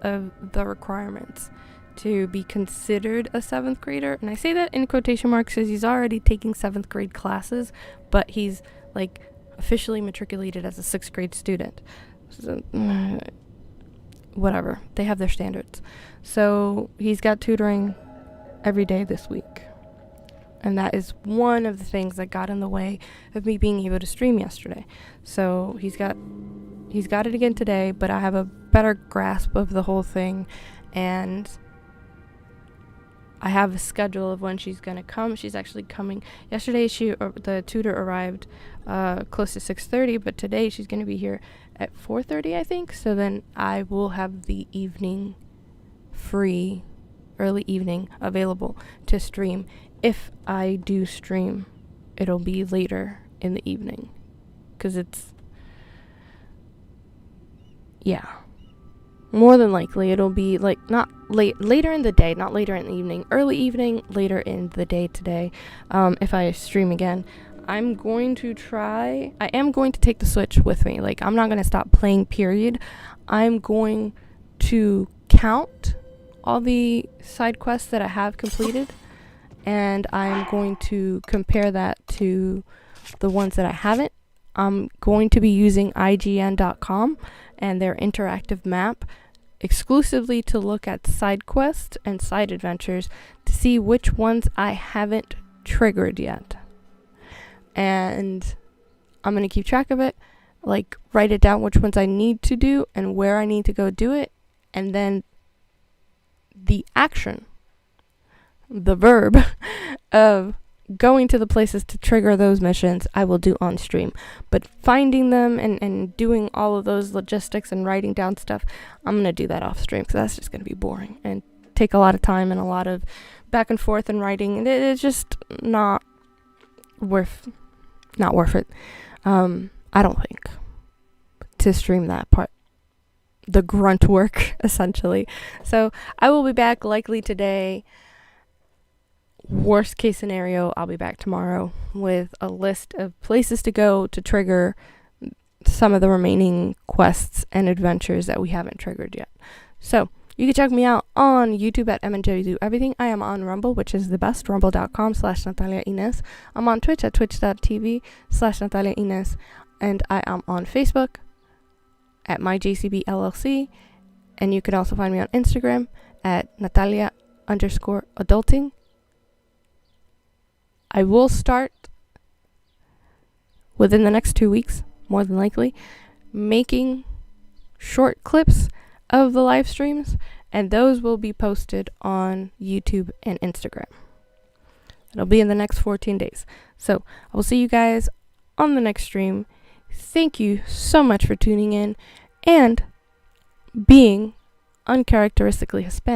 of the requirements to be considered a 7th grader. And I say that in quotation marks because he's already taking 7th grade classes, but he's like officially matriculated as a 6th grade student. So, whatever. They have their standards. So he's got tutoring every day this week. And that is one of the things that got in the way of me being able to stream yesterday. So he's got it again today, but I have a better grasp of the whole thing, and I have a schedule of when she's gonna come. She's actually coming. Yesterday, the tutor arrived close to 6:30, but today she's gonna be here at 4:30, I think. So then I will have the evening free, early evening available to stream. If I do stream, it'll be later in the evening, because more than likely it'll be like not later in the day, not later in the evening, early evening, later in the day today. If I stream again, I am going to take the Switch with me. Like, I'm not going to stop playing, period. I'm going to count all the side quests that I have completed, and I'm going to compare that to the ones that I haven't. I'm going to be using IGN.com and their interactive map exclusively to look at side quests and side adventures to see which ones I haven't triggered yet. And I'm going to keep track of it, like write it down which ones I need to do and where I need to go do it, and then the action, the verb of going to the places to trigger those missions, I will do on stream. But finding them and doing all of those logistics and writing down stuff, I'm going to do that off stream, because that's just going to be boring and take a lot of time and a lot of back and forth and writing, and it's just not worth it. I don't think, to stream that part, the grunt work, essentially. So I will be back likely today. Worst case scenario, I'll be back tomorrow with a list of places to go to trigger some of the remaining quests and adventures that we haven't triggered yet. So you can check me out on YouTube at MNJDoEverything. Everything. I am on Rumble, which is the best, rumble.com/Natalia Ines. I'm on Twitch at twitch.tv/Natalia Ines. And I am on Facebook at myjcbllc. And you can also find me on Instagram at Natalia_adulting. I will start within the next 2 weeks, more than likely, making short clips of the live streams, and those will be posted on YouTube and Instagram. It'll be in the next 14 days. So I will see you guys on the next stream. Thank you so much for tuning in and being uncharacteristically Hispanic.